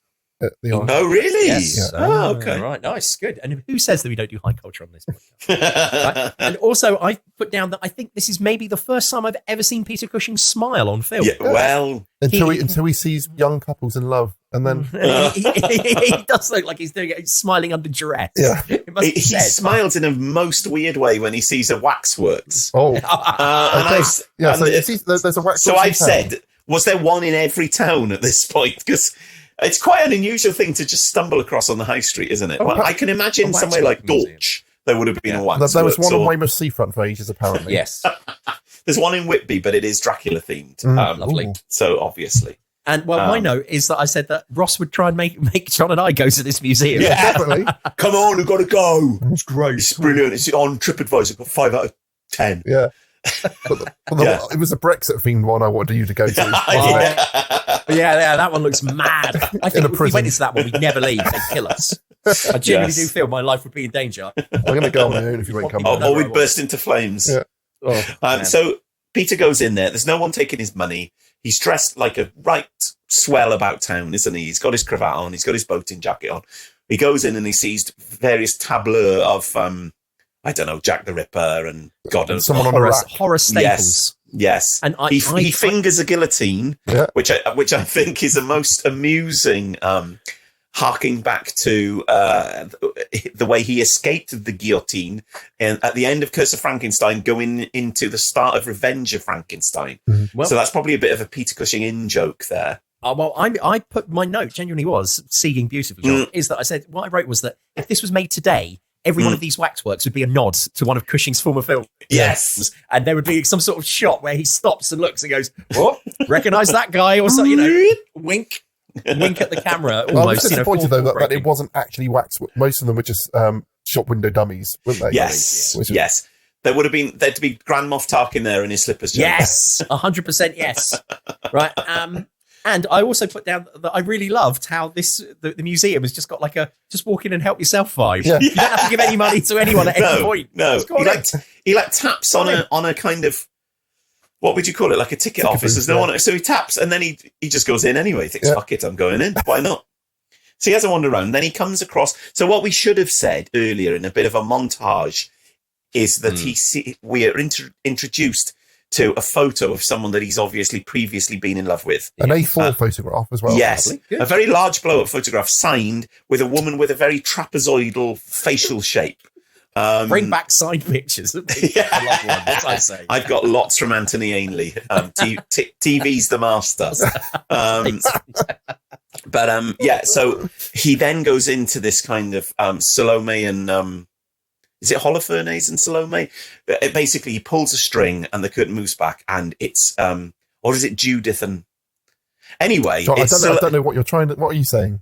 Oh, really? Yes. Yeah. Oh, okay. Right, nice, good. And who says that we don't do high culture on this podcast? Right? And also, I put down that I think this is maybe the first time I've ever seen Peter Cushing smile on film. Yeah, well... Until he sees young couples in love, and then... he does look like he's doing it, he's smiling under duress. Yeah. He smiles in a most weird way when he sees a Waxworks. Oh. There's a Waxworks. So I've said, was there one in every town at this point? Because... It's quite an unusual thing to just stumble across on the high street, isn't it? Well, I can imagine somewhere like Dorch, there would have been a Waxworks. There was one on Weymouth Seafront for ages, apparently. Yes. There's one in Whitby, but it is Dracula themed. Lovely. So obviously. And my note is that I said that Ross would try and make John and I go to this museum. Yeah, definitely. Come on, we've got to go. It's great. It's brilliant. It's on TripAdvisor. Got 5 out of 10. Yeah. It was a Brexit themed one I wanted you to go to. Yeah, that one looks mad. I think if we went into that one, we'd never leave. They'd kill us. I genuinely do feel my life would be in danger. I'm going to go on my own if you won't come. Or we'd burst into flames. Yeah. So Peter goes in there. There's no one taking his money. He's dressed like a right swell about town, isn't he? He's got his cravat on. He's got his boating jacket on. He goes in and he sees various tableaux of, I don't know, Jack the Ripper and God knows someone on a rack. Horror staples. Yes. And he fingers a guillotine, which I think is a most amusing, harking back to the way he escaped the guillotine and at the end of Curse of Frankenstein, going into the start of Revenge of Frankenstein. Mm-hmm. Well, so that's probably a bit of a Peter Cushing in joke there. Well, I put my note, genuinely was, seeing beautifully, John, is that I said, what I wrote was that if this was made today, every one of these waxworks would be a nod to one of Cushing's former films. Yes. And there would be some sort of shot where he stops and looks and goes, "What? Recognise that guy?" Or something, wink at the camera. Almost, I was disappointed, though, that it wasn't actually waxwork. Most of them were just shop window dummies, weren't they? Yes. Yes. There'd be Grand Moff Tarkin there in his slippers. Joe. Yes. 100% yes. Right. And I also put down that I really loved how the museum has just got like a just walk in and help yourself vibe. Yeah. You don't have to give any money to anyone at any point. No, he taps on a kind of, what would you call it? Like a ticket office. There's no one, so he taps and then he just goes in anyway. He thinks, fuck it, I'm going in. Why not? So he has a wander around. Then he comes across. So what we should have said earlier in a bit of a montage is that we are introduced to a photo of someone that he's obviously previously been in love with. An A4 photograph as well. Yes. A very large blow-up photograph signed with a woman with a very trapezoidal facial shape. Bring back side pictures. I love one, as I say. I've got lots from Anthony Ainley. TV's the master. So he then goes into this kind of Salome and... is it Holofernes and Salome? Basically, he pulls a string and the curtain moves back, and it's or is it Judith and? Anyway, so I don't know what you're trying to. What are you saying?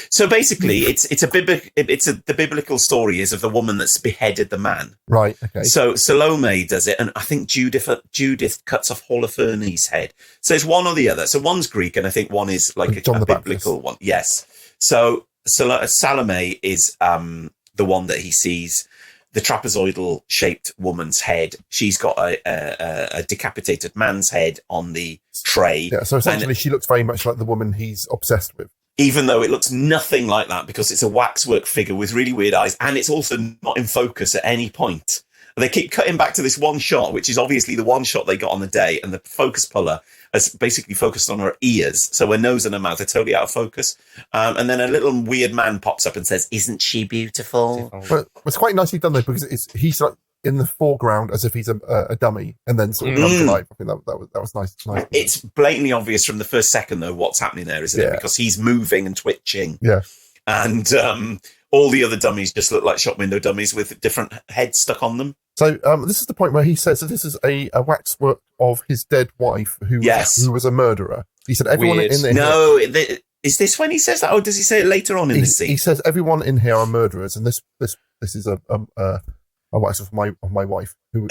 So basically, the biblical story is of the woman that's beheaded the man. Right. Okay. So Salome does it, and I think Judith cuts off Holofernes' head. So it's one or the other. So one's Greek, and I think one is like a biblical one. Yes. So Salome is the one that he sees. The trapezoidal shaped woman's head. She's got a decapitated man's head on the tray. Yeah, so essentially she looks very much like the woman he's obsessed with. Even though it looks nothing like that because it's a waxwork figure with really weird eyes, and it's also not in focus at any point. They keep cutting back to this one shot, which is obviously the one shot they got on the day, and the focus puller has basically focused on her ears, so her nose and her mouth are totally out of focus. And then a little weird man pops up and says, "Isn't she beautiful?" But it's quite nicely done though, because he's like in the foreground as if he's a dummy, and then sort of comes to life. I think that was nice. It's blatantly obvious from the first second though what's happening there, isn't it? Because he's moving and twitching. Yeah, and all the other dummies just look like shop window dummies with different heads stuck on them. So this is the point where he says that this is a waxwork of his dead wife who was a murderer. He said everyone in there... No, is this when he says that, or does he say it later on in the scene? He says everyone in here are murderers, and this is a waxwork of my wife who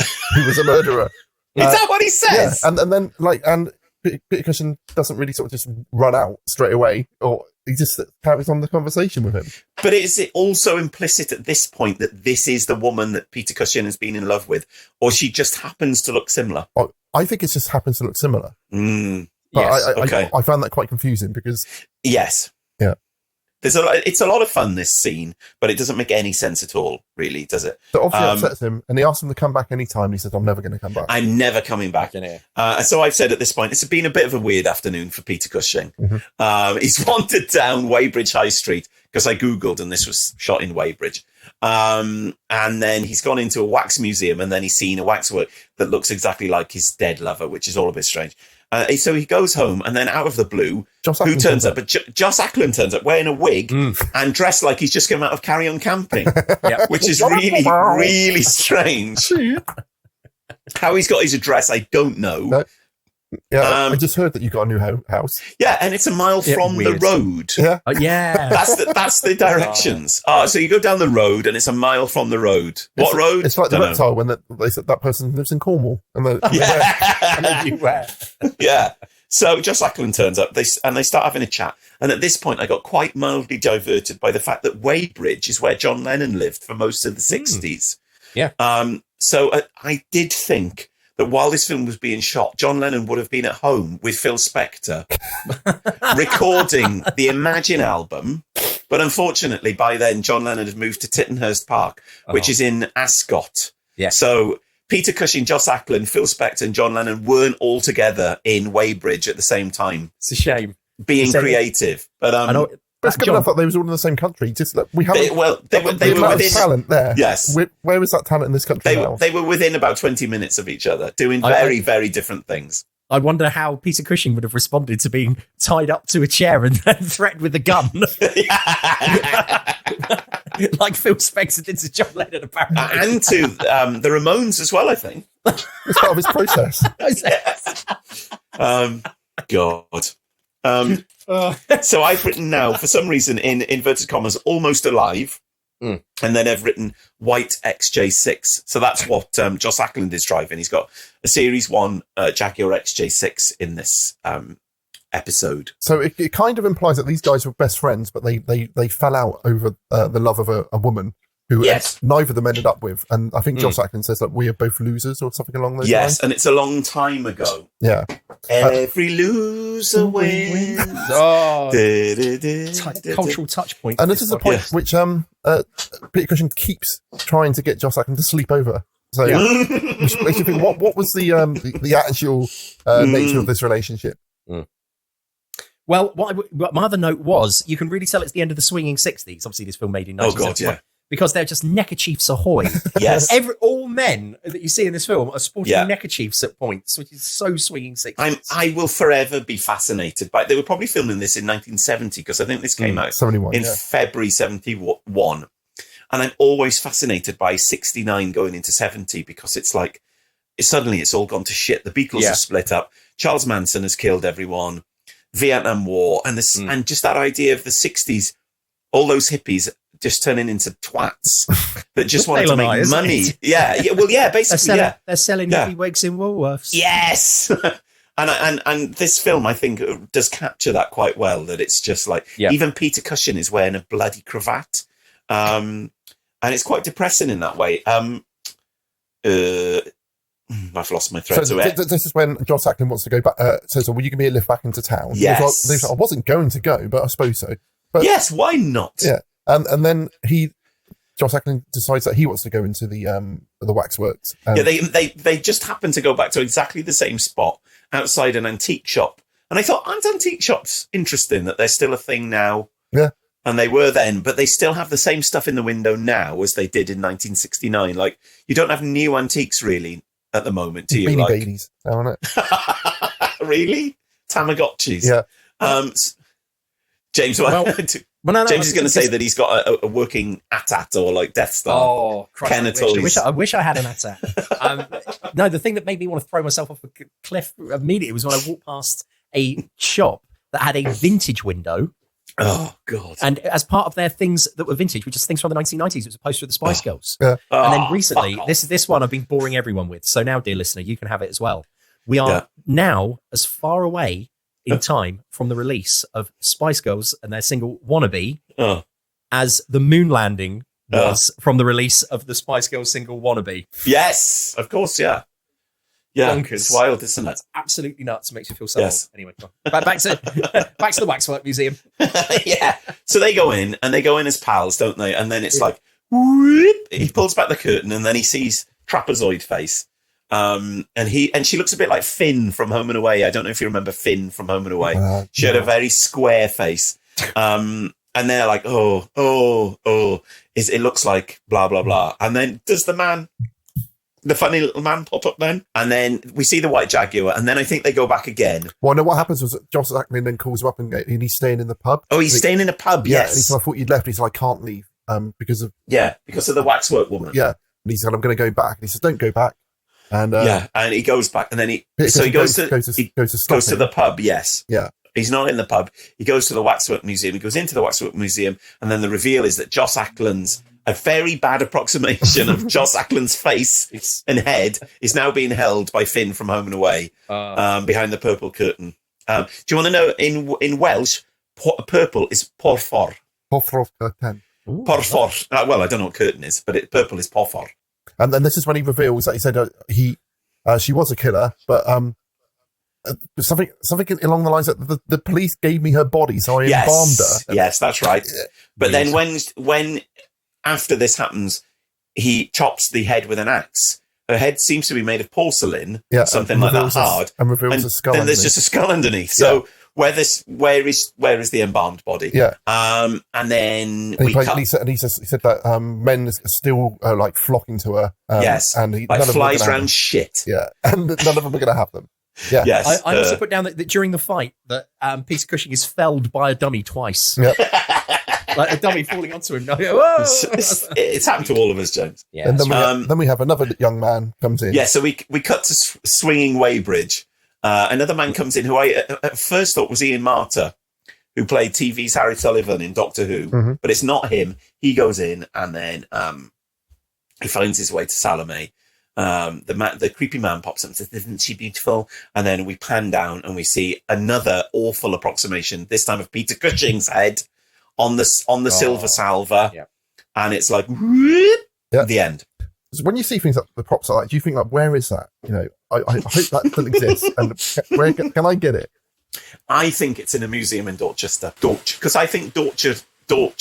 was a murderer. Is that what he says? Yeah, and then Peter Cushing doesn't really sort of just run out straight away, or he just carries on the conversation with him. But is it also implicit at this point that this is the woman that Peter Cushing has been in love with, or she just happens to look similar? I think it just happens to look similar. Yes. I found that quite confusing because... Yes. Yeah. It's a lot of fun, this scene, but it doesn't make any sense at all, really, does it? So obviously upsets him, and he asks him to come back anytime. He says, "I'm never going to come back. I'm never coming back." So I've said at this point, it's been a bit of a weird afternoon for Peter Cushing. Mm-hmm. He's wandered down Weybridge High Street, because I Googled, and this was shot in Weybridge. And then he's gone into a wax museum, and then he's seen a waxwork that looks exactly like his dead lover, which is all a bit strange. So he goes home, and then out of the blue, who turns up? But Joss Ackland turns up wearing a wig and dressed like he's just come out of Carry On Camping, which is really, really strange. How he's got his address, I don't know. No. Yeah, I just heard that you got a new house. Yeah, and it's a mile from the road. Yeah, that's the directions. So you go down the road, and it's a mile from the road. What road? It's like the reptile when they said that person lives in Cornwall, and yeah. So Joss Ackland turns up, they start having a chat, and at this point, I got quite mildly diverted by the fact that Weybridge is where John Lennon lived for most of the 60s. Yeah. So I did think that while this film was being shot, John Lennon would have been at home with Phil Spector recording the Imagine album. But unfortunately, by then, John Lennon had moved to Tittenhurst Park, which is in Ascot. Yeah. So Peter Cushing, Joss Ackland, Phil Spector and John Lennon weren't all together in Weybridge at the same time. It's a shame. Being creative. But I know. It's good enough that they was all in the same country. Just like, we haven't. They were within talent there. Yes. Where is that talent in this country now? They were within about 20 minutes of each other, doing very, very different things. I wonder how Peter Cushing would have responded to being tied up to a chair and threatened with a gun. Like Phil Spector did to John Lennon, apparently. And to the Ramones as well, I think. It's part of his process. God. So I've written now, for some reason, in inverted commas, almost alive. And then I've written white XJ6. So that's what Joss Ackland is driving. He's got a Series 1 Jaguar XJ6 in this episode. So it kind of implies that these guys were best friends, but they fell out over the love of a woman who neither of them ended up with. And I think Joss Ackland says that we are both losers or something along those lines. Yes, and it's a long time ago. Yeah. Every loser wins. Cultural touch point. And this is a point which Peter Cushing keeps trying to get Joss Ackland to sleep over. So which makes you think, what was the actual nature of this relationship? Well, what my other note was, you can really tell it's the end of the swinging 60s. Obviously, this film made in 1971. Because they're just neckerchiefs ahoy. Yes. All men that you see in this film are sporting neckerchiefs at points, which is so swinging 60s. I will forever be fascinated by. They were probably filming this in 1970 because I think this came out 71, in February 71. And I'm always fascinated by 69 going into 70 because it's like suddenly it's all gone to shit. The Beatles are split up. Charles Manson has killed everyone. Vietnam War and and just that idea of the 60s, all those hippies just turning into twats that just wanted to make money. Basically, they're selling hippie wigs in Woolworths. Yes. and this film, I think, does capture that quite well, that it's just like, even Peter Cushing is wearing a bloody cravat. And it's quite depressing in that way. I've lost my thread to it. This is when Joss Ackland wants to go back. Says, "Will you give me a lift back into town?" Yes. Like, I wasn't going to go, but I suppose so. But, yes, why not? Yeah. And then Joss Ackland decides that he wants to go into the Waxworks. They just happen to go back to exactly the same spot outside an antique shop. And I thought, aren't antique shops interesting that they're still a thing now? Yeah. And they were then, but they still have the same stuff in the window now as they did in 1969. Like, you don't have new antiques really at the moment, do you? Beanie Babies, aren't it? Really? Tamagotchis? Yeah. James, James is going to say that he's got a working AT-AT or like Death Star. Oh, Christ, I wish I had an AT-AT. No, the thing that made me want to throw myself off a cliff immediately was when I walked past a shop that had a vintage window. Oh, God. And as part of their things that were vintage, which is things from the 1990s, it was a poster of the Spice Girls. Yeah. And then recently, this one I've been boring everyone with. So now, dear listener, you can have it as well. We are now as far away in time from the release of Spice Girls and their single Wannabe as the moon landing was from the release of the Spice Girls single Wannabe. Yes, of course, yeah. Yeah, bonkers. It's wild, isn't it? That's absolutely nuts. Makes you feel so old. Anyway, back to the Waxwork Museum. Yeah. So they go in as pals, don't they? And then it's like, whoop, he pulls back the curtain and then he sees Trapezoid Face. And she looks a bit like Finn from Home and Away. I don't know if you remember Finn from Home and Away. She had a very square face. And they're like, it looks like blah, blah, blah. And then does the man the funny little man pop up then, and then we see the white Jaguar, and then I think they go back again. Well, no, what happens was that Joss Ackland then calls him up and he's staying in the pub. Oh, he's staying in a pub, Yeah, yes. and he said, I thought you'd left. He said, I can't leave because of the waxwork woman. Yeah, and he said, I'm going to go back. And he says, don't go back. And and he goes back, and then he goes to the pub. Yes, yeah. He's not in the pub. He goes to the Waxwork Museum. He goes into the Waxwork Museum, and then the reveal is that Joss Ackland's, a very bad approximation of Joss Ackland's face and head, is now being held by Finn from Home and Away behind the purple curtain. Do you want to know, in Welsh, purple is porfor. Porfor curtain. Porfor. Well, I don't know what curtain is, but purple is porfor. And then this is when he reveals that he said she was a killer, but something along the lines that the police gave me her body, so I embalmed her. Yes, that's right. But then when after this happens, he chops the head with an axe. Her head seems to be made of porcelain, something like that hard, and reveals a skull. Then there's just a skull underneath. So where is the embalmed body? Yeah. And then he said that men are still like flocking to her. Yes. And like flies around shit. Yeah. And none of them are going to have them. Yeah. Yes. I also put down that during the fight that Peter Cushing is felled by a dummy twice. Yep. Like a dummy falling onto him. Whoa! It's happened to all of us, James. Yeah. And then we have another young man comes in. Yeah. So we cut to Swinging Weybridge. Another man comes in who I at first thought was Ian Marter, who played TV's Harry Sullivan in Doctor Who, but it's not him. He goes in and then he finds his way to Salome. The creepy man pops up and says, "Isn't she beautiful?" And then we pan down and we see another awful approximation, this time of Peter Cushing's head on the silver salver, and it's like the end. So when you see things like the props like that, do you think like, where is that? You know, I hope that still exists, and where can I get it? I think it's in a museum in Dorchester, because I think Dorch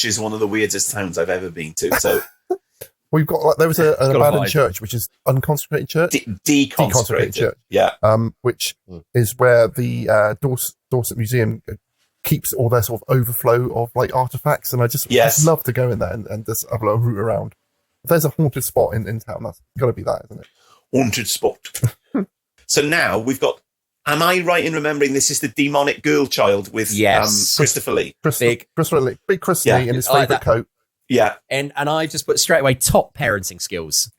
is one of the weirdest towns I've ever been to. So we've got there was an abandoned church, which is unconsecrated church, deconsecrated church, which is where the Dorset Museum keeps all their sort of overflow of like artifacts, and I just love to go in there and just have a little root around. If there's a haunted spot in town, that's got to be that, isn't it? Haunted spot. So now we've got. Am I right in remembering this is the demonic girl child with Christopher Lee? Big Chris Lee in his favourite coat. Yeah. And I just put straight away top parenting skills.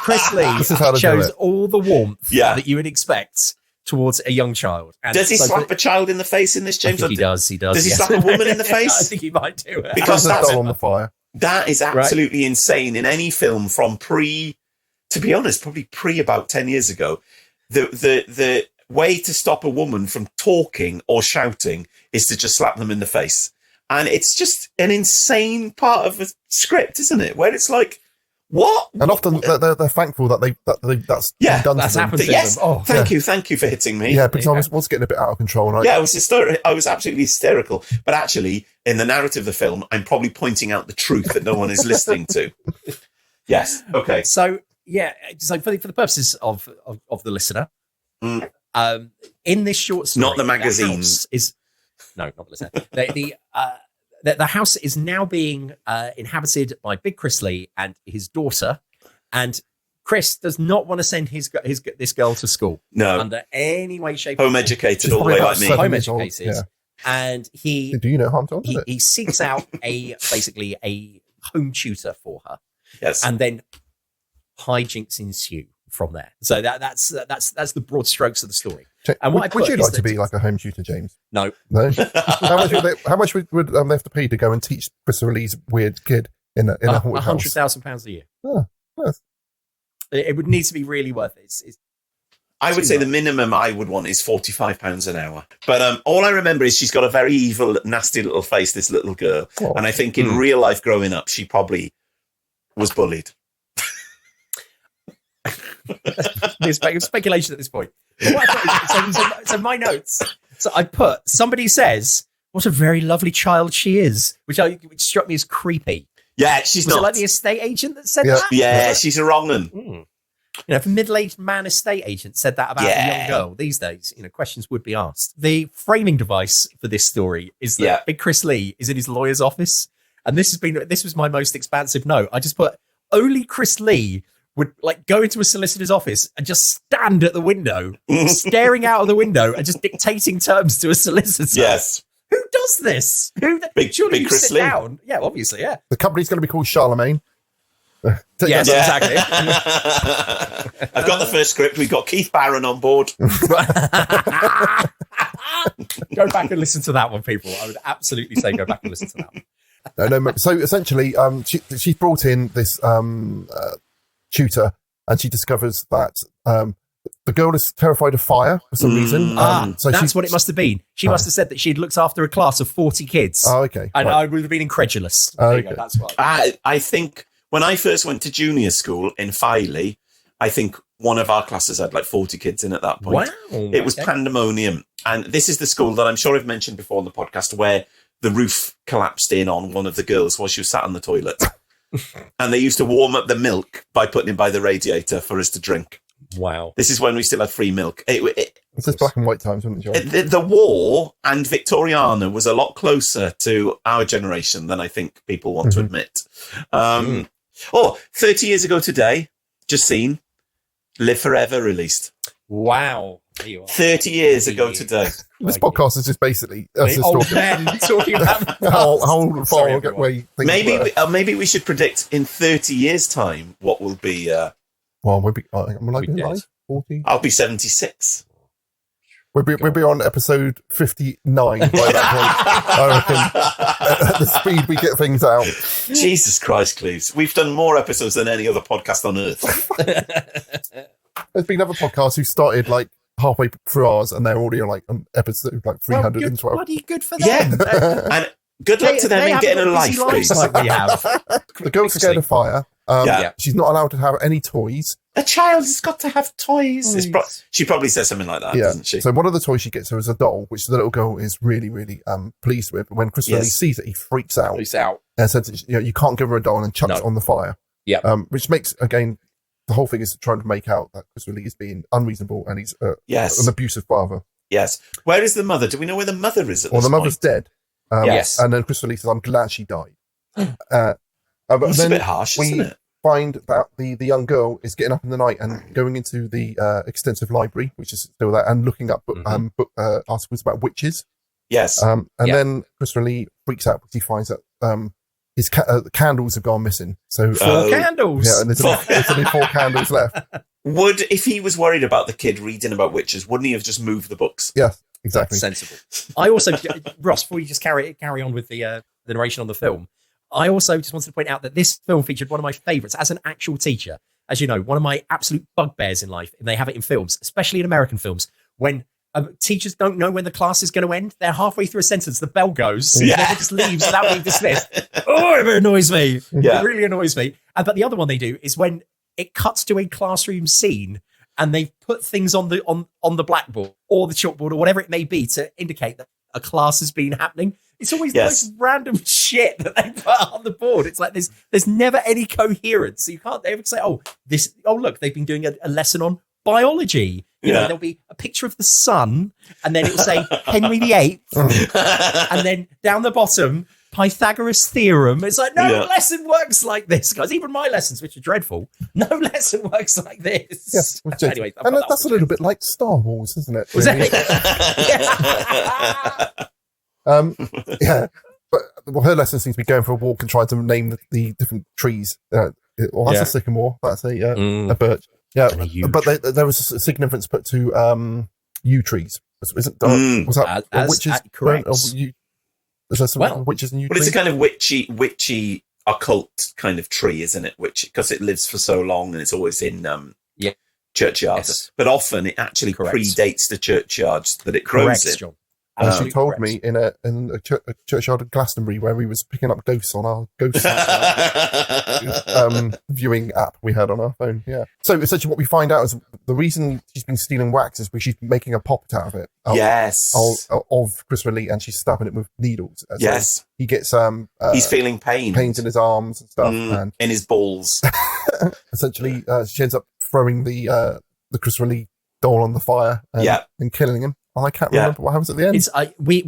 Chris Lee shows all the warmth that you would expect towards a young child. And does he slap a child in the face in this, James? I think he does. Does he slap a woman in the face? I think he might do it. Because that's on the fire. That is absolutely insane in any film from to be honest, probably pre about 10 years ago. The way to stop a woman from talking or shouting is to just slap them in the face. And it's just an insane part of a script, isn't it? Where it's like, what? And often they're thankful that that's been done to them. Yes. Oh, thank you for hitting me. Yeah, because I was getting a bit out of control. Right? Yeah, I was absolutely hysterical. But actually, in the narrative of the film, I'm probably pointing out the truth that no one is listening to. Yes. Okay. So so for the purposes of the listener, in this short story, not the magazines, not the listener. The house is now being inhabited by Big Chris Lee and his daughter, and Chris does not want to send this girl to school. No, under any way, shape, home educated all the way like me. Home educated, and he. Do you know how I'm talking? He seeks out basically a home tutor for her. Yes, and then hijinks ensue from there. So that's the broad strokes of the story. And would you like to be like a home tutor, James? No. How much would they have to pay to go and teach Christopher Lee's weird kid in a haunted house? £100,000 a year. Oh, yes. It would need to be really worth it. I would say the minimum I would want is £45 an hour. But all I remember is she's got a very evil, nasty little face, this little girl. Oh. And I think in real life growing up, she probably was bullied. There's speculation at this point. So my notes. So I put, somebody says, "What a very lovely child she is," which struck me as creepy. Yeah, she's was not. it like the estate agent that said that? Yeah, she's a wrong one. You know, if a middle-aged man estate agent said that about a young girl these days, questions would be asked. The framing device for this story is that Big Chris Lee is in his lawyer's office, and this was my most expansive note. I just put, only Chris Lee would like go into a solicitor's office and just stand at the window, staring out of the window and just dictating terms to a solicitor. Yes. Who does this? Surely you sit down. Yeah, obviously, yeah. The company's going to be called Charlemagne. Yes, exactly. I've got the first script. We've got Keith Barron on board. Go back and listen to that one, people. I would absolutely say go back and listen to that one. No. So essentially, she's brought in this tutor, and she discovers that the girl is terrified of fire for some reason. So that's what it must have been. She must have said that she'd looked after a class of 40 kids. Oh, okay. And right. I would have been incredulous. Okay. That's right. I think when I first went to junior school in Filey, I think one of our classes had like 40 kids in at that point. Wow. It was pandemonium. And this is the school that I'm sure I've mentioned before on the podcast where the roof collapsed in on one of the girls while she was sat on the toilet. And they used to warm up the milk by putting it by the radiator for us to drink. Wow. This is when we still had free milk. It's just black and white times, wasn't it? The war and Victoriana was a lot closer to our generation than I think people want to admit. 30 years ago today, just seen, Live Forever released. Wow. There you are. 30 years ago today. This podcast is just basically us just old men talking about how far away things were. Maybe we should predict in 30 years' time what will be... well, we'll be... I'm like, 40? I'll be 76. We'll be on episode 59 by that point. I reckon. At the speed we get things out. Jesus Christ, Cleves. We've done more episodes than any other podcast on Earth. There's been other podcasts who started like halfway through ours and they're already like on episode like 312. Bloody good for them. Yeah. And good luck to them in getting a life, Cleves. Like we have. The girl's scared of fire. She's not allowed to have any toys. A child has got to have toys. She probably says something like that, doesn't she? So one of the toys she gets her is a doll, which the little girl is really, really pleased with. But when Christopher Lee sees it, he freaks out. And says, you can't give her a doll and chucks it on the fire. Yeah. Which makes, again, the whole thing is trying to make out that Christopher Lee is being unreasonable and he's an abusive father. Yes. Where is the mother? Do we know where the mother is at this point? Well, the mother's dead. Yes. And then Christopher Lee says, I'm glad she died. But it's a bit harsh, isn't it? Find that the young girl is getting up in the night and going into the extensive library, which is still there, and looking up book articles about witches. Yes. Then Christopher Lee freaks out because he finds that his candles have gone missing. So 4 candles. Yeah, and there's only 4 candles left. If he was worried about the kid reading about witches, wouldn't he have just moved the books? Yeah, exactly. Sensible. I also, Ross, before you just carry on with the narration on the film, I also just wanted to point out that this film featured one of my favourites as an actual teacher. As you know, one of my absolute bugbears in life, and they have it in films, especially in American films, when teachers don't know when the class is going to end. They're halfway through a sentence, the bell goes, and it just leaves without being dismissed. Oh, it annoys me. Yeah. It really annoys me. But the other one they do is when it cuts to a classroom scene and they put things on the blackboard or the chalkboard or whatever it may be to indicate that a class has been happening. It's always the most random shit that they put on the board. It's like there's never any coherence. So you can't ever say, look, they've been doing a lesson on biology. You know, there'll be a picture of the sun, and then it'll say Henry VIII, and then down the bottom, Pythagoras theorem. It's like, no lesson works like this, guys. Even my lessons, which are dreadful, no lesson works like this. Yes, anyway, and that's a little bit like Star Wars, isn't it? Really? But her lesson seems to be going for a walk and trying to name the different trees. That's a sycamore. That's a birch. Yeah, but there was a significance put to yew trees. Was that witches? Correct. Is there some witches and yew trees? It's a kind of witchy occult kind of tree, isn't it? Because it lives for so long and it's always in churchyards. Yes. But often it actually predates the churchyards that it grows in. John. She told me in a churchyard in Glastonbury where we was picking up ghosts on our ghost viewing app we had on our phone. Yeah. So essentially, what we find out is the reason she's been stealing wax is because she's making a poppet out of it. Of Christopher Lee, and she's stabbing it with needles. So he gets he's feeling pains in his arms and stuff, and in his balls. Essentially, she ends up throwing the Christopher Lee doll on the fire and killing him. I can't remember what happens at the end. We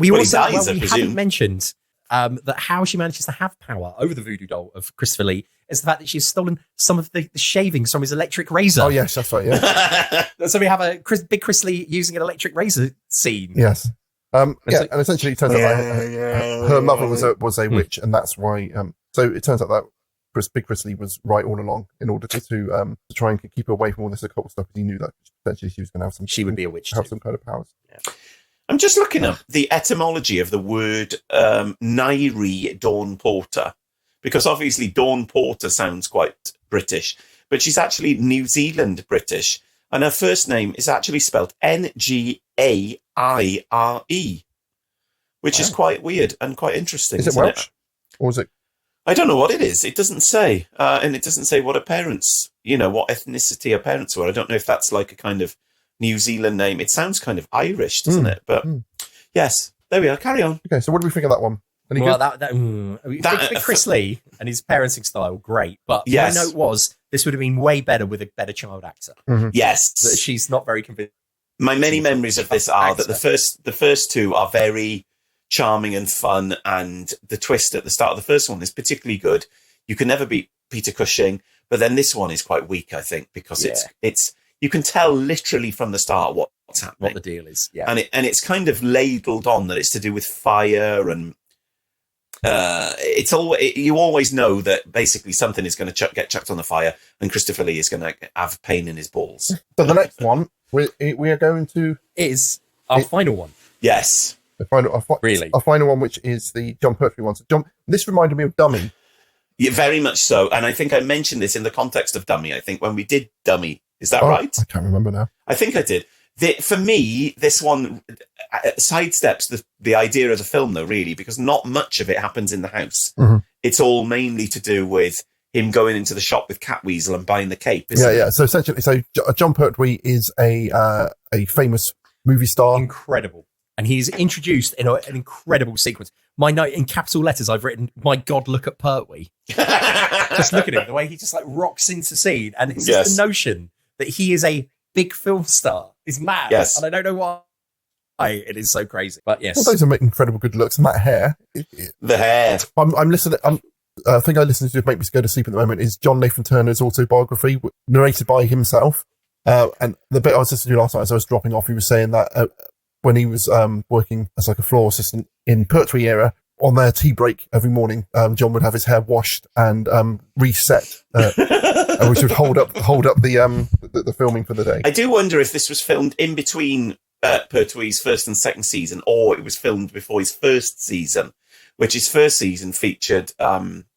haven't mentioned that how she manages to have power over the voodoo doll of Christopher Lee is the fact that she's stolen some of the shavings from his electric razor. Oh yes, that's right. Yeah. So we have a big Chris Lee using an electric razor scene. Yes. And essentially it turns out that her mother was a witch, and that's why. So it turns out that Big Chris Lee was right all along in order to try and keep her away from all this occult stuff, because he knew that essentially she was going to have some. She would be a witch. Have some kind of powers. Yeah. I'm just looking up the etymology of the word Nyree Dawn Porter, because obviously Dawn Porter sounds quite British, but she's actually New Zealand British, and her first name is actually spelled Ngaire, which is quite weird and quite interesting. Is it Welsh? Or is it? I don't know what it is. It doesn't say. And it doesn't say what her parents, what ethnicity her parents were. I don't know if that's like a kind of New Zealand name. It sounds kind of Irish, doesn't it? But yes, there we are. Carry on. Okay, so what do we think of that one? Any good? Big Chris Lee and his parenting style, great. But my note was, this would have been way better with a better child actor. Mm-hmm. Yes. That she's not very convincing. My many memories of this are that the first two are very charming and fun, and the twist at the start of the first one is particularly good. You can never beat Peter Cushing, but then this one is quite weak, I think, because it's you can tell literally from the start what's happening, what the deal is, and it's kind of ladled on that it's to do with fire, and you always know that basically something is going to get chucked on the fire, and Christopher Lee is going to have pain in his balls. So the next one we are going to is our final one. Yes. Our final one, which is the Jon Pertwee one. So this reminded me of Dummy. Yeah, very much so. And I think I mentioned this in the context of Dummy, I think, when we did Dummy. Is that right? I can't remember now. I think I did. For me, this one sidesteps the idea of the film, though, really, because not much of it happens in the house. Mm-hmm. It's all mainly to do with him going into the shop with Catweasel and buying the cape, isn't it? Yeah. So essentially, Jon Pertwee is a famous movie star. Incredible. And he's introduced in an incredible sequence. My note in capital letters, I've written, "My God, look at Pertwee." Just look at him, the way he just like rocks into scene. And it's just the notion that he is a big film star is mad. Yes. And I don't know why. It is so crazy. But yes. Well, those are incredible good looks. And that hair. The hair. I'm listening. I think I listen to Make Me Go to Sleep at the moment is John Nathan Turner's autobiography, narrated by himself. And the bit I was listening to last night as I was dropping off, he was saying that when he was working as like a floor assistant in Pertwee era, on their tea break every morning, John would have his hair washed and reset, which would hold up the filming for the day. I do wonder if this was filmed in between Pertwee's first and second season, or it was filmed before his first season, which his first season featured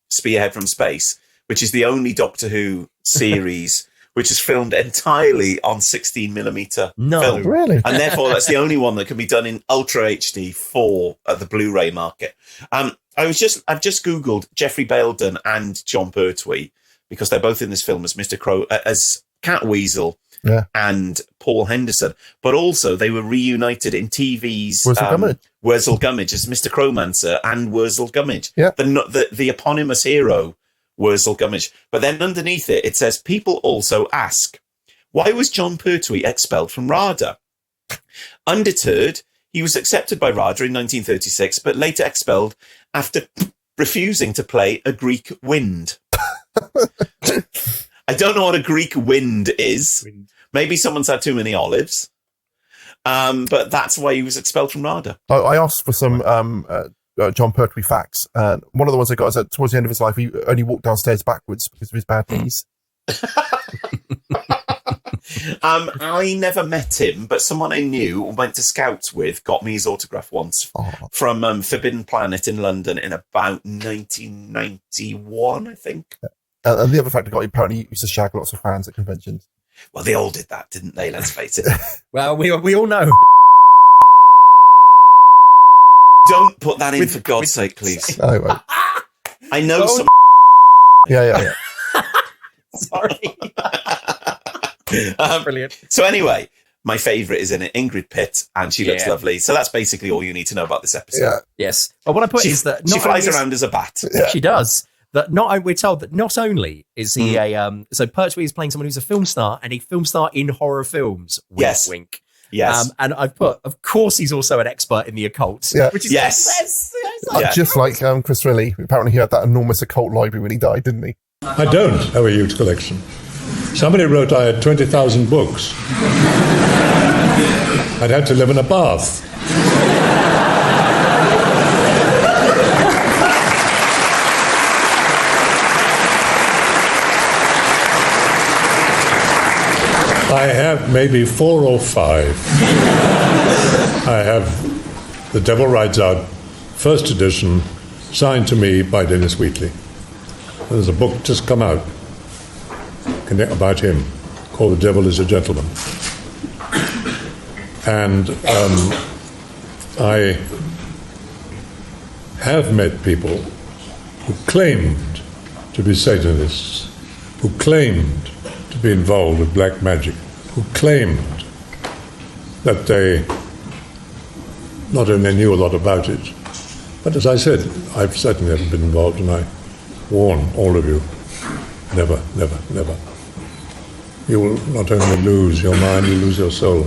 Spearhead from Space, which is the only Doctor Who series which is filmed entirely on 16mm film. Really? And therefore, that's the only one that can be done in Ultra HD for the Blu-ray market. I've just Googled Geoffrey Bayldon and Jon Pertwee, because they're both in this film as Mr. Crow, as Catweasel and Paul Henderson. But also, they were reunited in TV's Wurzel Gummidge as Mr. Crowmancer and Wurzel Gummidge. Yeah. The eponymous hero, Wurzel Gummidge. But then underneath it says, people also ask, why was Jon Pertwee expelled from RADA? Undeterred, he was accepted by RADA in 1936, but later expelled after refusing to play a Greek wind. I don't know what a Greek wind is. Maybe someone's had too many olives. But that's why he was expelled from RADA. I asked for some Jon Pertwee facts. One of the ones I got is that towards the end of his life, he only walked downstairs backwards because of his bad knees. I never met him, but someone I knew went to Scouts with got me his autograph once from Forbidden Planet in London in about 1991, I think. And the other fact I got, apparently he used to shag lots of fans at conventions. Well, they all did that, didn't they? Let's face it. Well, we all know. Don't put that in, for God's sake, please. I won't. I know some... Yeah. Sorry. Brilliant. So anyway, my favourite is in it, Ingrid Pitt, and she looks lovely. So that's basically all you need to know about this episode. Yeah. Yes. But what I put is that... She flies around as a bat. Yeah. She does. We're told that not only is he so Pertwee is playing someone who's a film star, and a film star in horror films. Wink, wink. Yes. And I've put, of course, he's also an expert in the occult. Yeah. Which is yes. Just like Chris Riley. Apparently he had that enormous occult library when he died, didn't he? I don't have a huge collection. Somebody wrote I had 20,000 books. I'd have to live in a bath. I have maybe 4 or 5. I have The Devil Rides Out, first edition, signed to me by Dennis Wheatley. There's a book just come out about him called The Devil is a Gentleman. And I have met people who claimed to be Satanists, who claimed to be involved with black magic, who claimed that they not only knew a lot about it, but as I said, I've certainly never been involved, and I warn all of you, never, never, never. You will not only lose your mind, you lose your soul.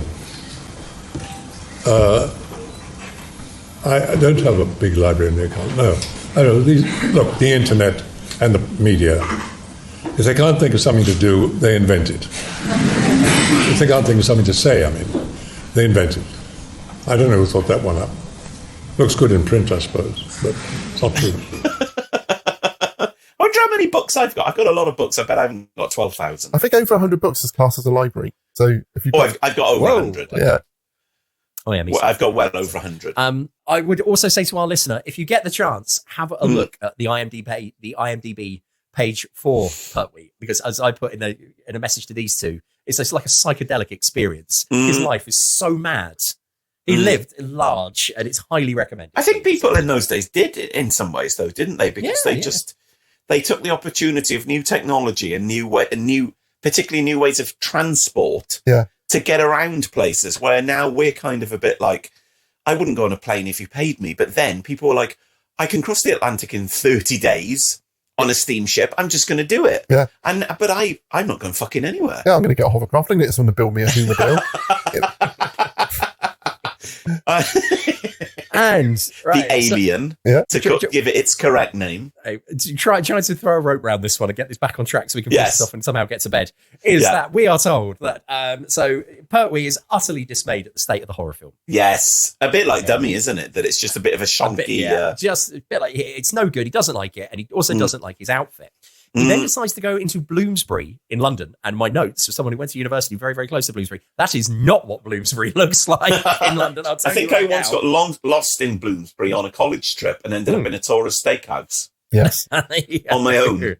I don't have a big library in the account, no. I know, look, the internet and the media, if they can't think of something to do, they invent it. If they can't think of something to say, they invent it. I don't know who thought that one up. Looks good in print, I suppose, but it's not true. I wonder how many books I've got. I've got a lot of books. I bet I haven't got 12,000. I think over 100 books is classed as a library. So if you, I've got over 100. Yeah. Oh yeah, I've got well over 100. I would also say to our listener, if you get the chance, have a look at the IMDb page for Pertwee, because as I put in a message to these two, it's just like a psychedelic experience. His life is so mad. He lived large, and it's highly recommended. I think people in those days did it in some ways, though, didn't they? Because they took the opportunity of new technology and particularly new ways of transport to get around places where now we're kind of a bit like, I wouldn't go on a plane if you paid me. But then people were like, I can cross the Atlantic in 30 days on a steamship. I'm just going to do it. Yeah. But I'm not going fucking anywhere. Yeah, I'm going to get a hovercraft. I'm going to get someone to build me a Humidale. And the Alien, to give it its correct name. Trying to throw a rope around this one and get this back on track so we can finish this off and somehow get to bed. That we are told that so Pertwee is utterly dismayed at the state of the horror film. Yes, a bit like Dummy, isn't it? That it's just a bit of a shonky. Just a bit like it's no good. He doesn't like it, and he also doesn't like his outfit. He then decides to go into Bloomsbury in London. And my notes, for someone who went to university very, very close to Bloomsbury, that is not what Bloomsbury looks like in London. I think I once got lost in Bloomsbury on a college trip and ended up in a tourist steakhouse. Yes. On my own.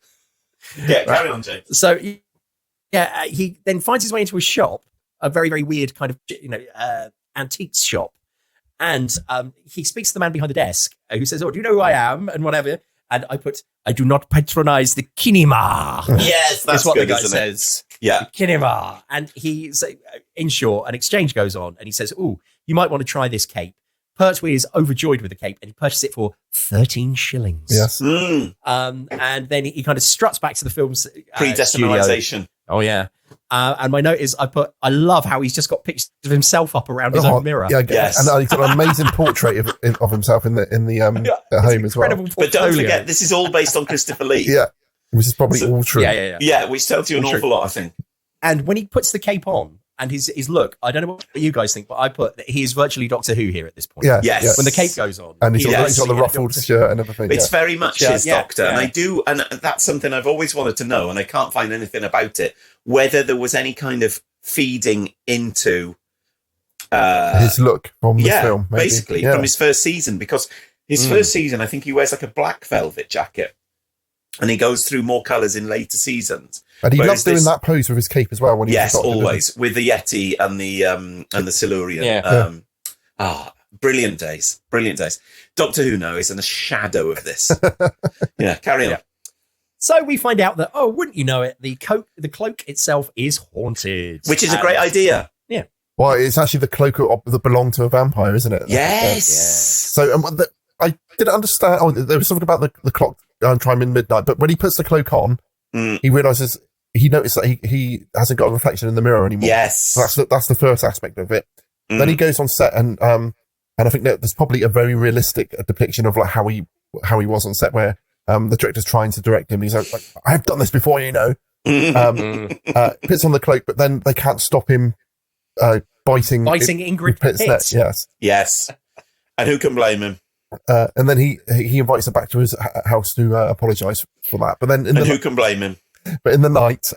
Yeah, carry on, James. So, he then finds his way into a shop, a very, very weird kind of, antiques shop. And he speaks to the man behind the desk who says, "Oh, do you know who I am?" and whatever. And I do not patronize the kinema. Yes, that's what good, the guy isn't says. It? Yeah. Kinema. And he's, in short, an exchange goes on and he says, "Oh, you might want to try this cape." Pertwee is overjoyed with the cape and he purchases it for 13 shillings. Yes. And then he kind of struts back to the film's predestinalization. Oh, yeah. And my note is I love how he's just got pictures of himself up around his own mirror. Yeah, yes. And he's got an amazing portrait of himself in the at home as well. But don't forget, this is all based on Christopher Lee. Yeah, which is probably all true. Yeah, which tells you an awful lot, I think. And when he puts the cape on and his look, I don't know what you guys think, but I put that he is virtually Doctor Who here at this point. Yeah, yes. When the cape goes on, and he's got the ruffled shirt and everything. It's very much his Doctor, and and that's something I've always wanted to know, and I can't find anything about it. Whether there was any kind of feeding into his look from the film, maybe. Basically from his first season, because his first season, I think he wears like a black velvet jacket, and he goes through more colours in later seasons. And he loves doing that pose with his cape as well. When he always with the Yeti and the Silurian. Brilliant days. Doctor Who now is in a shadow of this. Carry on. So we find out that, wouldn't you know it, the cloak itself is haunted. Which is a great idea. Yeah. Well, it's actually the cloak that belonged to a vampire, isn't it? Yes. So I didn't understand. There was something about the clock chiming midnight, but when he puts the cloak on, he realizes he noticed that he hasn't got a reflection in the mirror anymore. Yes. So that's the first aspect of it. Then he goes on set and I think that there's probably a very realistic depiction of like how he was on set, where the director's trying to direct him. He's like, I've done this before, you know. Puts on the cloak, but then they can't stop him biting Ingrid Pitt's neck. Yes. And who can blame him? And then he invites her back to his house to apologise for that. But then who can blame him? But in the night,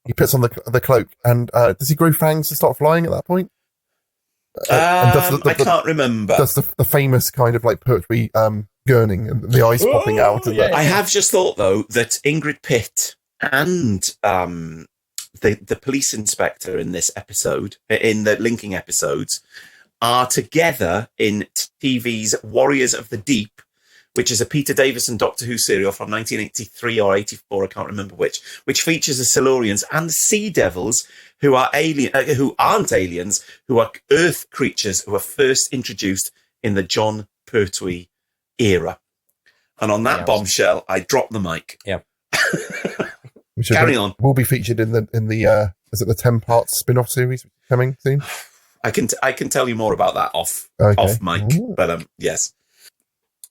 he puts on the cloak, and does he grow fangs and start flying at that point? I can't remember. Does the famous kind of like Pertwee gurning and the eyes popping out? I have just thought though that Ingrid Pitt and the police inspector in this episode, in the linking episodes, are together in TV's Warriors of the Deep, which is a Peter Davison Doctor Who serial from 1983 or 84, I can't remember which features the Silurians and the Sea Devils, who are who aren't aliens, who are Earth creatures who were first introduced in the Jon Pertwee era. And on that bombshell, I drop the mic. Yeah. Carry on. Will be featured in the is it the 10-part spin-off series coming soon? I can tell you more about that off mic, but yes.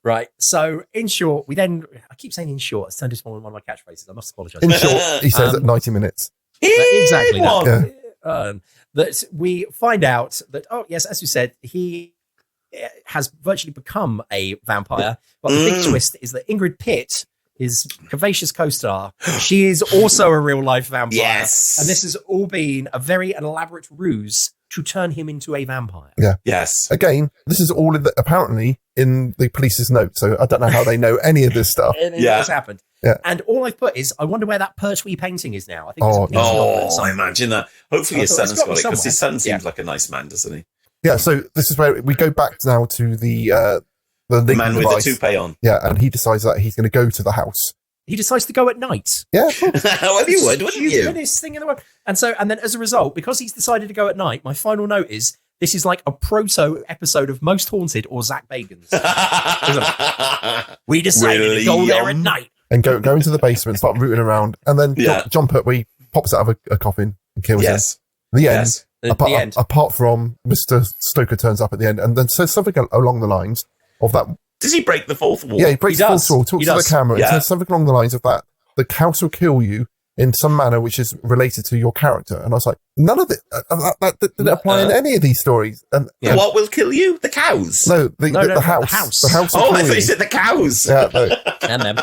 Right. So in short, I keep saying in short, it's turned into one of my catchphrases. I must apologise. In short, he says at 90 minutes. Exactly. Yeah. That we find out that, as you said, he has virtually become a vampire. But the big twist is that Ingrid Pitt, his curvaceous co-star, she is also a real-life vampire. Yes. And this has all been a very elaborate ruse to turn him into a vampire. Yeah. Yes. Again, this is all apparently in the police's notes, so I don't know how they know any of this stuff. What's happened. Yeah. And all I've put is, I wonder where that Pertwee painting is now. I think I imagine that. Hopefully his son's got it, because his son seems like a nice man, doesn't he? Yeah, so this is where we go back now to the man with device. the toupee on. Yeah, and he decides that he's going to go to the house. He decides to go at night. Yeah. Well, you would, wouldn't you? Stupidest thing in the world. And then as a result, because he's decided to go at night, my final note is, this is like a proto episode of Most Haunted or Zach Bagans. We decided to go there at night. And go into the basement, start rooting around, and then Jon Pertwee pops out of a coffin and kills him. The end. Yes. Apart from Mr. Stoker turns up at the end and then says something along the lines of that. Does he break the fourth wall? Yeah, he breaks the fourth wall, talks to the camera, and says something along the lines of that. The house will kill you in some manner which is related to your character. And I was like, none of it, that didn't apply in any of these stories. And what will kill you? The cows? No, the house. The house. I thought you said the cows. Yeah, no. And them.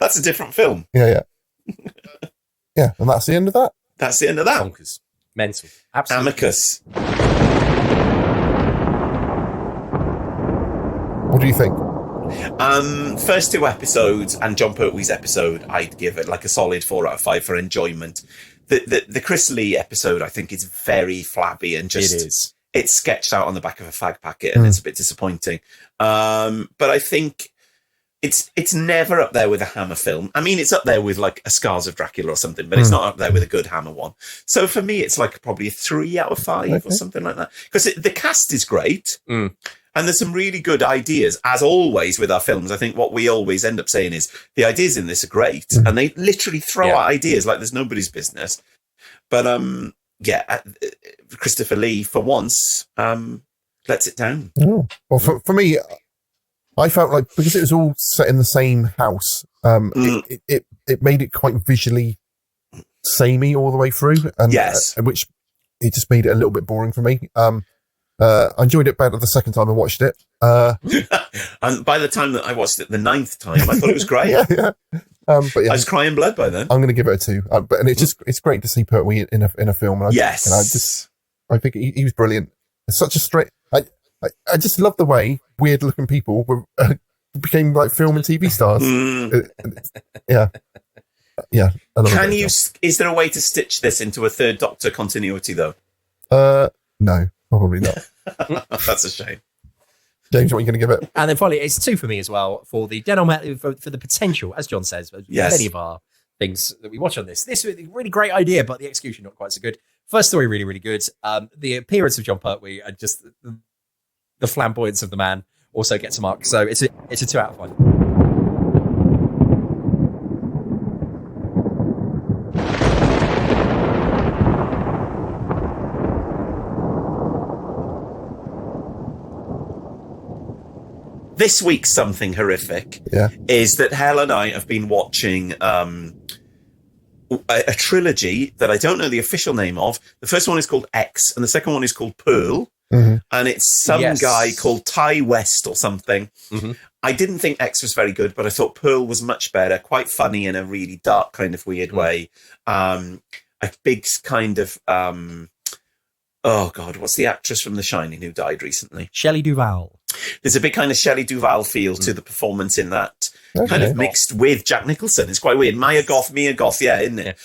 That's a different film. Yeah. Yeah, and that's the end of that. That's the end of that. Bonkers. Mental. Absolutely. Amicus. What do you think? First two episodes and Jon Pertwee's episode, I'd give it like a solid 4 out of 5 for enjoyment. The Chris Lee episode, I think, is very flabby and just it's sketched out on the back of a fag packet, and it's a bit disappointing. But I think it's never up there with a Hammer film. I mean, it's up there with like a Scars of Dracula or something, but it's not up there with a good Hammer one. So for me, it's like probably a 3 out of 5 or something like that. Because the cast is great. And there's some really good ideas, as always with our films. I think what we always end up saying is the ideas in this are great, and they literally throw out ideas like there's nobody's business. But Christopher Lee for once lets it down. Well, for me, I felt like because it was all set in the same house, it made it quite visually samey all the way through, and which it just made it a little bit boring for me. I enjoyed it better the second time I watched it. And by the time that I watched it the 9th time, I thought it was great. But I was crying blood by then. I'm going to give it a 2. But it's great to see Pertwee in a film. And I think he was brilliant. It's such a straight. I just love the way weird looking people became like film and TV stars. Is there a way to stitch this into a Third Doctor continuity though? No. Probably not. That's a shame. James, what are you going to give it? And then finally, it's 2 for me as well for the Denholm, for the potential, as John says, many of our things that we watch on this. This is a really great idea, but the execution not quite so good. First story, really, really good. The appearance of Jon Pertwee and just the flamboyance of the man also gets a mark. So it's a 2 out of 5. this week's something horrific is that Hell and I have been watching a trilogy that I don't know the official name of. The first one is called X, and the second one is called Pearl. And it's some guy called Ty West or something. I didn't think X was very good, but I thought Pearl was much better, quite funny in a really dark kind of weird way. A big kind of, oh God, what's the actress from The Shining who died recently? Shelley Duvall. There's a big kind of Shelley Duvall feel to the performance in that, kind of mixed with Jack Nicholson. It's quite weird. Mia Goth, isn't it?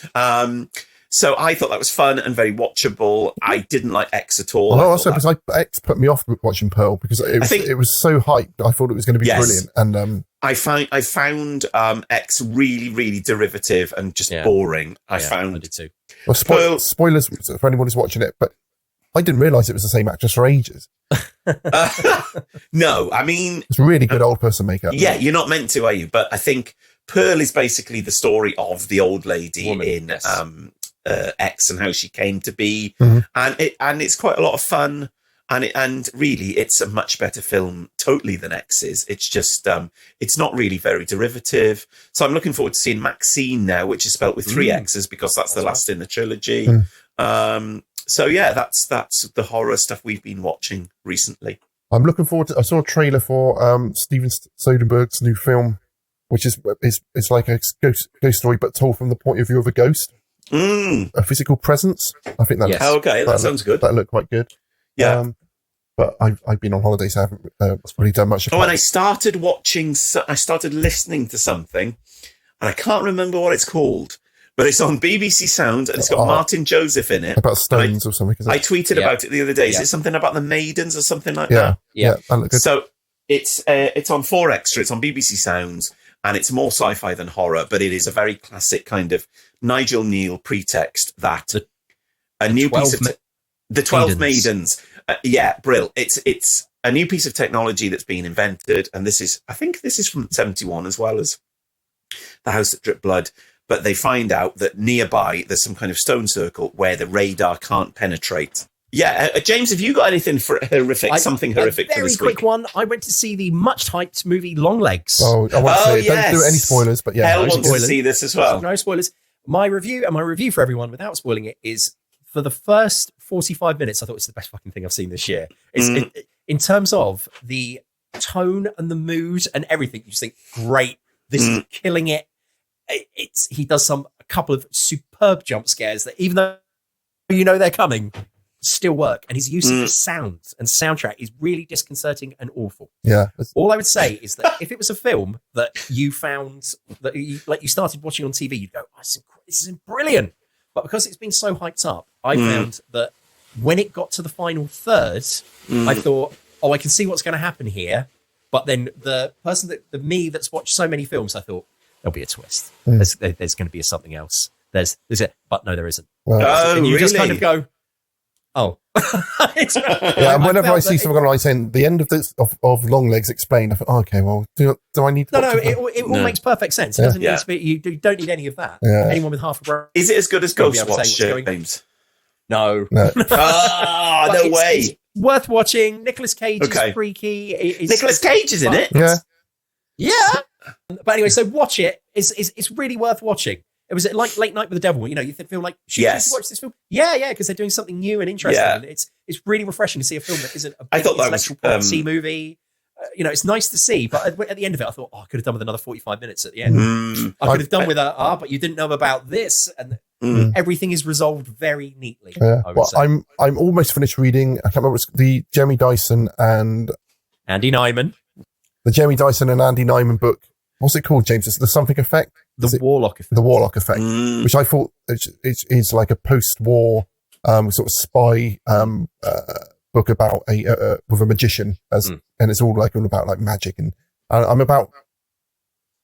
So I thought that was fun and very watchable. I didn't like X at all. Well, also because X put me off watching Pearl because it was so hyped. I thought it was going to be brilliant. And I found X really, really derivative and just boring. I did too. Well, spoilers for anyone who's watching it, but I didn't realise it was the same actress for ages. No, I mean... It's really good old person makeup. Yeah, you're not meant to, are you? But I think Pearl is basically the story of the old lady in X and how she came to be. And it's quite a lot of fun. And really, it's a much better film totally than X is. It's just, it's not really very derivative. So I'm looking forward to seeing Maxine now, which is spelt with 3 X's because that's the last in the trilogy. So yeah, that's the horror stuff we've been watching recently. I'm looking forward to. I saw a trailer for Steven Soderbergh's new film, which is like a ghost story, but told from the point of view of a ghost. A physical presence. I think that. Yes. That sounds good. That looked quite good. Yeah. But I've been on holiday, so I haven't really done much. And I started listening to something, and I can't remember what it's called. But it's on BBC Sound, and it's got Martin Joseph in it. About stones or something. I tweeted about it the other day. Is it something about the maidens or something like that? Yeah, that looked good. So it's on 4 Extra. It's on BBC Sounds, and it's more sci-fi than horror, but it is a very classic kind of Nigel Neal pretext that a new piece of the 12 maidens. Brill. It's a new piece of technology that's been invented, and I think this is from 71 as well as The House That Dripped Blood. But they find out that nearby there's some kind of stone circle where the radar can't penetrate. Yeah, James, have you got anything for horrific? Something horrific for this week? Very quick one. I went to see the much hyped movie Longlegs. Oh, I want to see it. Don't do any spoilers, but yeah. Hell wants to see this as well. No spoilers. My review for everyone, without spoiling it, is for the first 45 minutes. I thought it's the best fucking thing I've seen this year. In terms of the tone and the mood and everything, you just think, great, this is killing it. He does a couple of superb jump scares that, even though you know they're coming, still work. And his use of the sound and soundtrack is really disconcerting and awful. Yeah. All I would say is that if it was a film that you found that you started watching on TV, you'd go, oh, this is brilliant. But because it's been so hyped up, I found that when it got to the final third, I thought, oh, I can see what's going to happen here. But then the person that's watched so many films, I thought, there'll be a twist. There's going to be something else. There's it, but no, there isn't. And you just kind of go, oh. Yeah, and whenever I see something online saying the end of this of Longlegs explained, I thought, oh, okay, well, do I need to? No, it all makes perfect sense. It doesn't need to be. You don't need any of that. Yeah. Anyone with half a brain. Is it as good as Ghostwatch, James? No. No way. Worth watching. Nicolas Cage is freaky. Nicolas Cage is in it. Yeah. But anyway, so watch it. It's really worth watching. It was like Late Night with the Devil. You know, you feel like, should you watch this film? Yeah, because they're doing something new and interesting. And it's really refreshing to see a film that isn't a big intellectual property movie. It's nice to see, but at the end of it, I thought, I could have done with another 45 minutes at the end. I could have done with but you didn't know about this, and everything is resolved very neatly. Yeah. I'm almost finished reading. I can't remember. It's the Jeremy Dyson and Andy Nyman. The Jeremy Dyson and Andy Nyman book. What's it called, James? It's The Something Effect? The Warlock Effect. The Warlock Effect, which I thought is like a post-war sort of spy book about with a magician, and it's all about like magic. And I'm about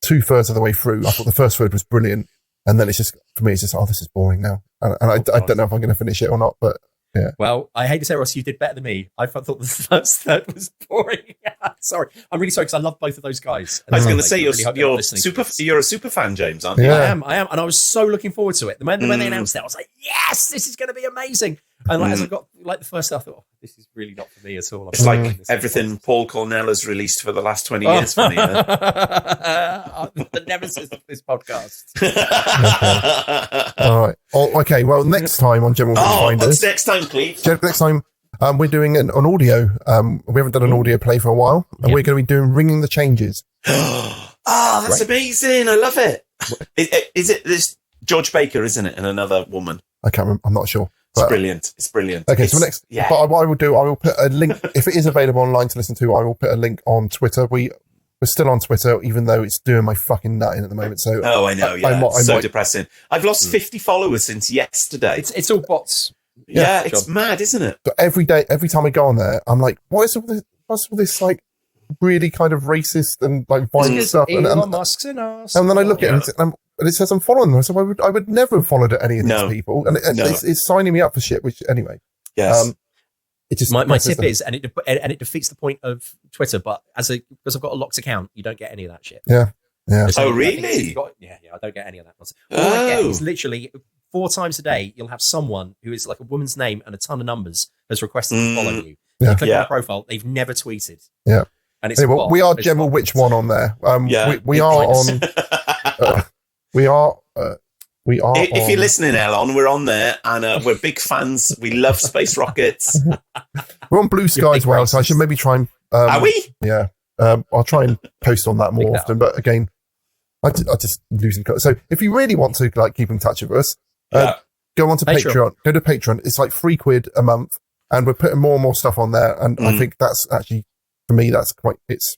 2/3 of the way through. I thought the first third was brilliant, and then it's just this is boring now, and I don't know if I'm going to finish it or not, but. Yeah. Well, I hate to say, Ross, you did better than me. I thought the first third was boring. Sorry, I'm really sorry because I love both of those guys. I was going to say you're a super fan, James, aren't you? Yeah. I am, and I was so looking forward to it. When they announced it, I was like, yes, this is going to be amazing. And as I got the first, I thought, this is really not for me at all. It's like everything Paul Cornell has released for the last 20 years for me. The nemesis of this podcast. All right. Okay. Well, next time on General Witchfinders. What's next time, please? Next time, we're doing an audio. We haven't done an audio play for a while, and we're going to be doing Ringing the Changes. That's amazing. I love it. Is it this George Baker, isn't it? And another woman. I can't remember. I'm not sure. It's brilliant. It's brilliant. Okay, so next, but what I will do, I will put a link, if it is available online to listen to, I will put a link on Twitter. We're still on Twitter, even though it's doing my fucking nut in at the moment. So I know, it's so depressing. I've lost 50 followers since yesterday. It's all bots. Yeah, it's mad, isn't it? But every time I go on there, I'm like, what's all this like really kind of racist and like violent stuff? Elon Musk's an arse. And then I look at it and it says I'm following them. So I would never have followed any of these people. And it's signing me up for shit, which anyway. Yes. It just my tip is, and it defeats the point of Twitter, but because I've got a locked account, you don't get any of that shit. Yeah. Oh, really? I don't get any of that nonsense. All I get is literally 4 times a day, you'll have someone who is like a woman's name and a ton of numbers has requested to follow you. You click on their profile, they've never tweeted. Yeah. And it's anyway, we are General Witch One on there. We are on. We are. If you're listening, Elon, we're on there, and we're big fans. We love space rockets. We're on Blue Sky as well, so I should maybe try and. Are we? Yeah. I'll try and post on that more often, but again, I just losing. So if you really want to like keep in touch with us, go on to Patreon. Go to Patreon. It's like £3 a month, and we're putting more and more stuff on there. And I think that's actually, for me, that's quite. It's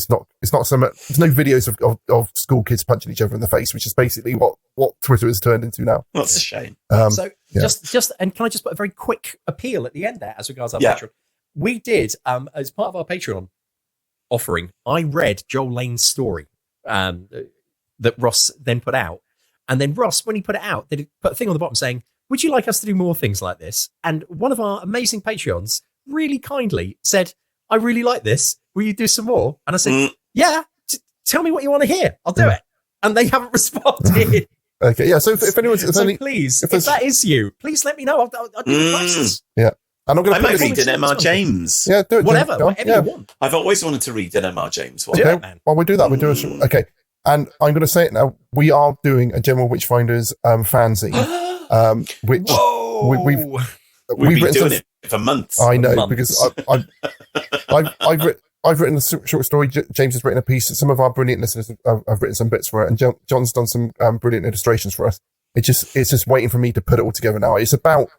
not so much. There's no videos of school kids punching each other in the face, which is basically what Twitter has turned into now. That's a shame. Just and can I just put a very quick appeal at the end there as regards our Patreon? We did as part of our Patreon offering. I read Joel Lane's story that Ross then put out, and then Ross, when he put it out, they put a thing on the bottom saying, "Would you like us to do more things like this?" And one of our amazing Patreons really kindly said, "I really like this. Will you do some more?" And I said, "Yeah, tell me what you want to hear. I'll do it." And they haven't responded. Okay, yeah. So if anyone's, please, if that is you, please let me know. I'll do the prices. Yeah. And I might read an M.R. James. Yeah, do it. Whatever you want. I've always wanted to read an M.R. James one. Okay, well, we'll do that. We'll do it. Okay. And I'm going to say it now. We are doing a General Witchfinders fanzine, which we've been doing it for months. I know, because I've written a short story. James has written a piece. Some of our brilliant listeners have written some bits for it, and John's done some brilliant illustrations for us. It's just waiting for me to put it all together now. It's about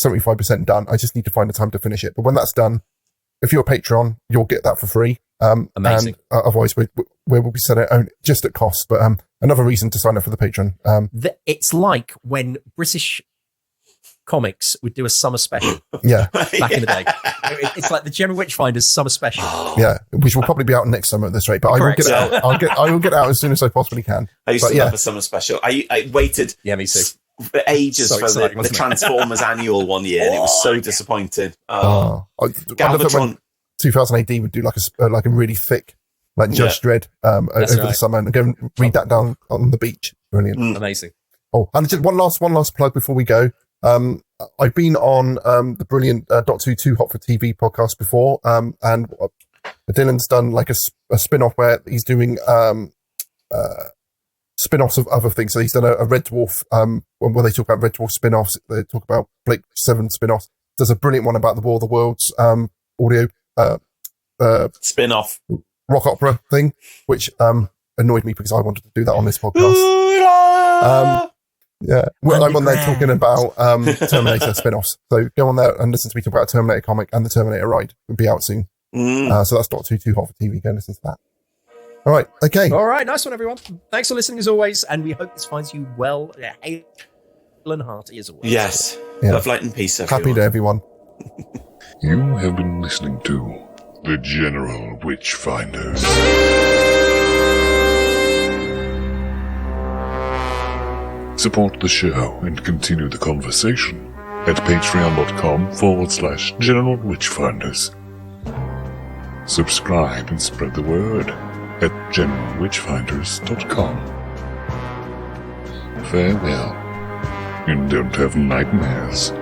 75% done. I just need to find the time to finish it. But when that's done, if you're a Patreon, you'll get that for free. Amazing. And otherwise, we will be selling it just at cost. But another reason to sign up for the Patreon. It's like when British comics would do a summer special. Yeah. Back in the day. It's like the General Witchfinders summer special. Yeah, which will probably be out next summer at this rate. But I will get it out. I will get it out as soon as I possibly can. I used to love a summer special. I waited. Yeah, me too. For ages for the Transformers annual one year, and it was so disappointing. I love it when 2000 AD would do like a really thick, like Judge Dredd over the summer, and go and read that down on the beach. Brilliant, amazing. Oh, and just one last plug before we go. I've been on the brilliant Doctor Who Too Hot for TV podcast before, and Dylan's done like a spin-off where he's doing spin-offs of other things. So he's done a Red Dwarf, where they talk about Red Dwarf spin-offs. They talk about Blake 7 spin-offs. There's a brilliant one about the War of the Worlds audio spin-off rock opera thing, which annoyed me because I wanted to do that on this podcast. Well, I'm on there talking about Terminator spin-offs. So go on there and listen to me talk about a Terminator comic and the Terminator ride. It'll be out soon. So that's not too hot for TV. Go and listen to that. All right. Okay. All right. Nice one, everyone. Thanks for listening as always. And we hope this finds you well and hearty as always. Yes. Yeah. Love, light and peace, everyone. Happy to everyone. You have been listening to The General Witchfinders. Support the show and continue the conversation at patreon.com/General Witchfinders. Subscribe and spread the word at generalwitchfinders.com. Farewell, and don't have nightmares.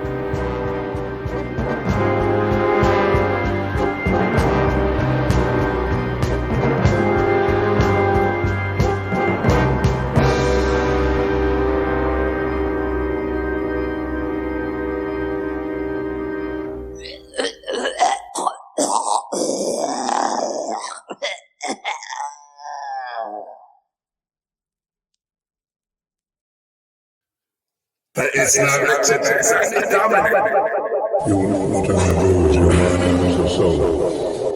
There is no accident. You will not only bruise your mind and your soul,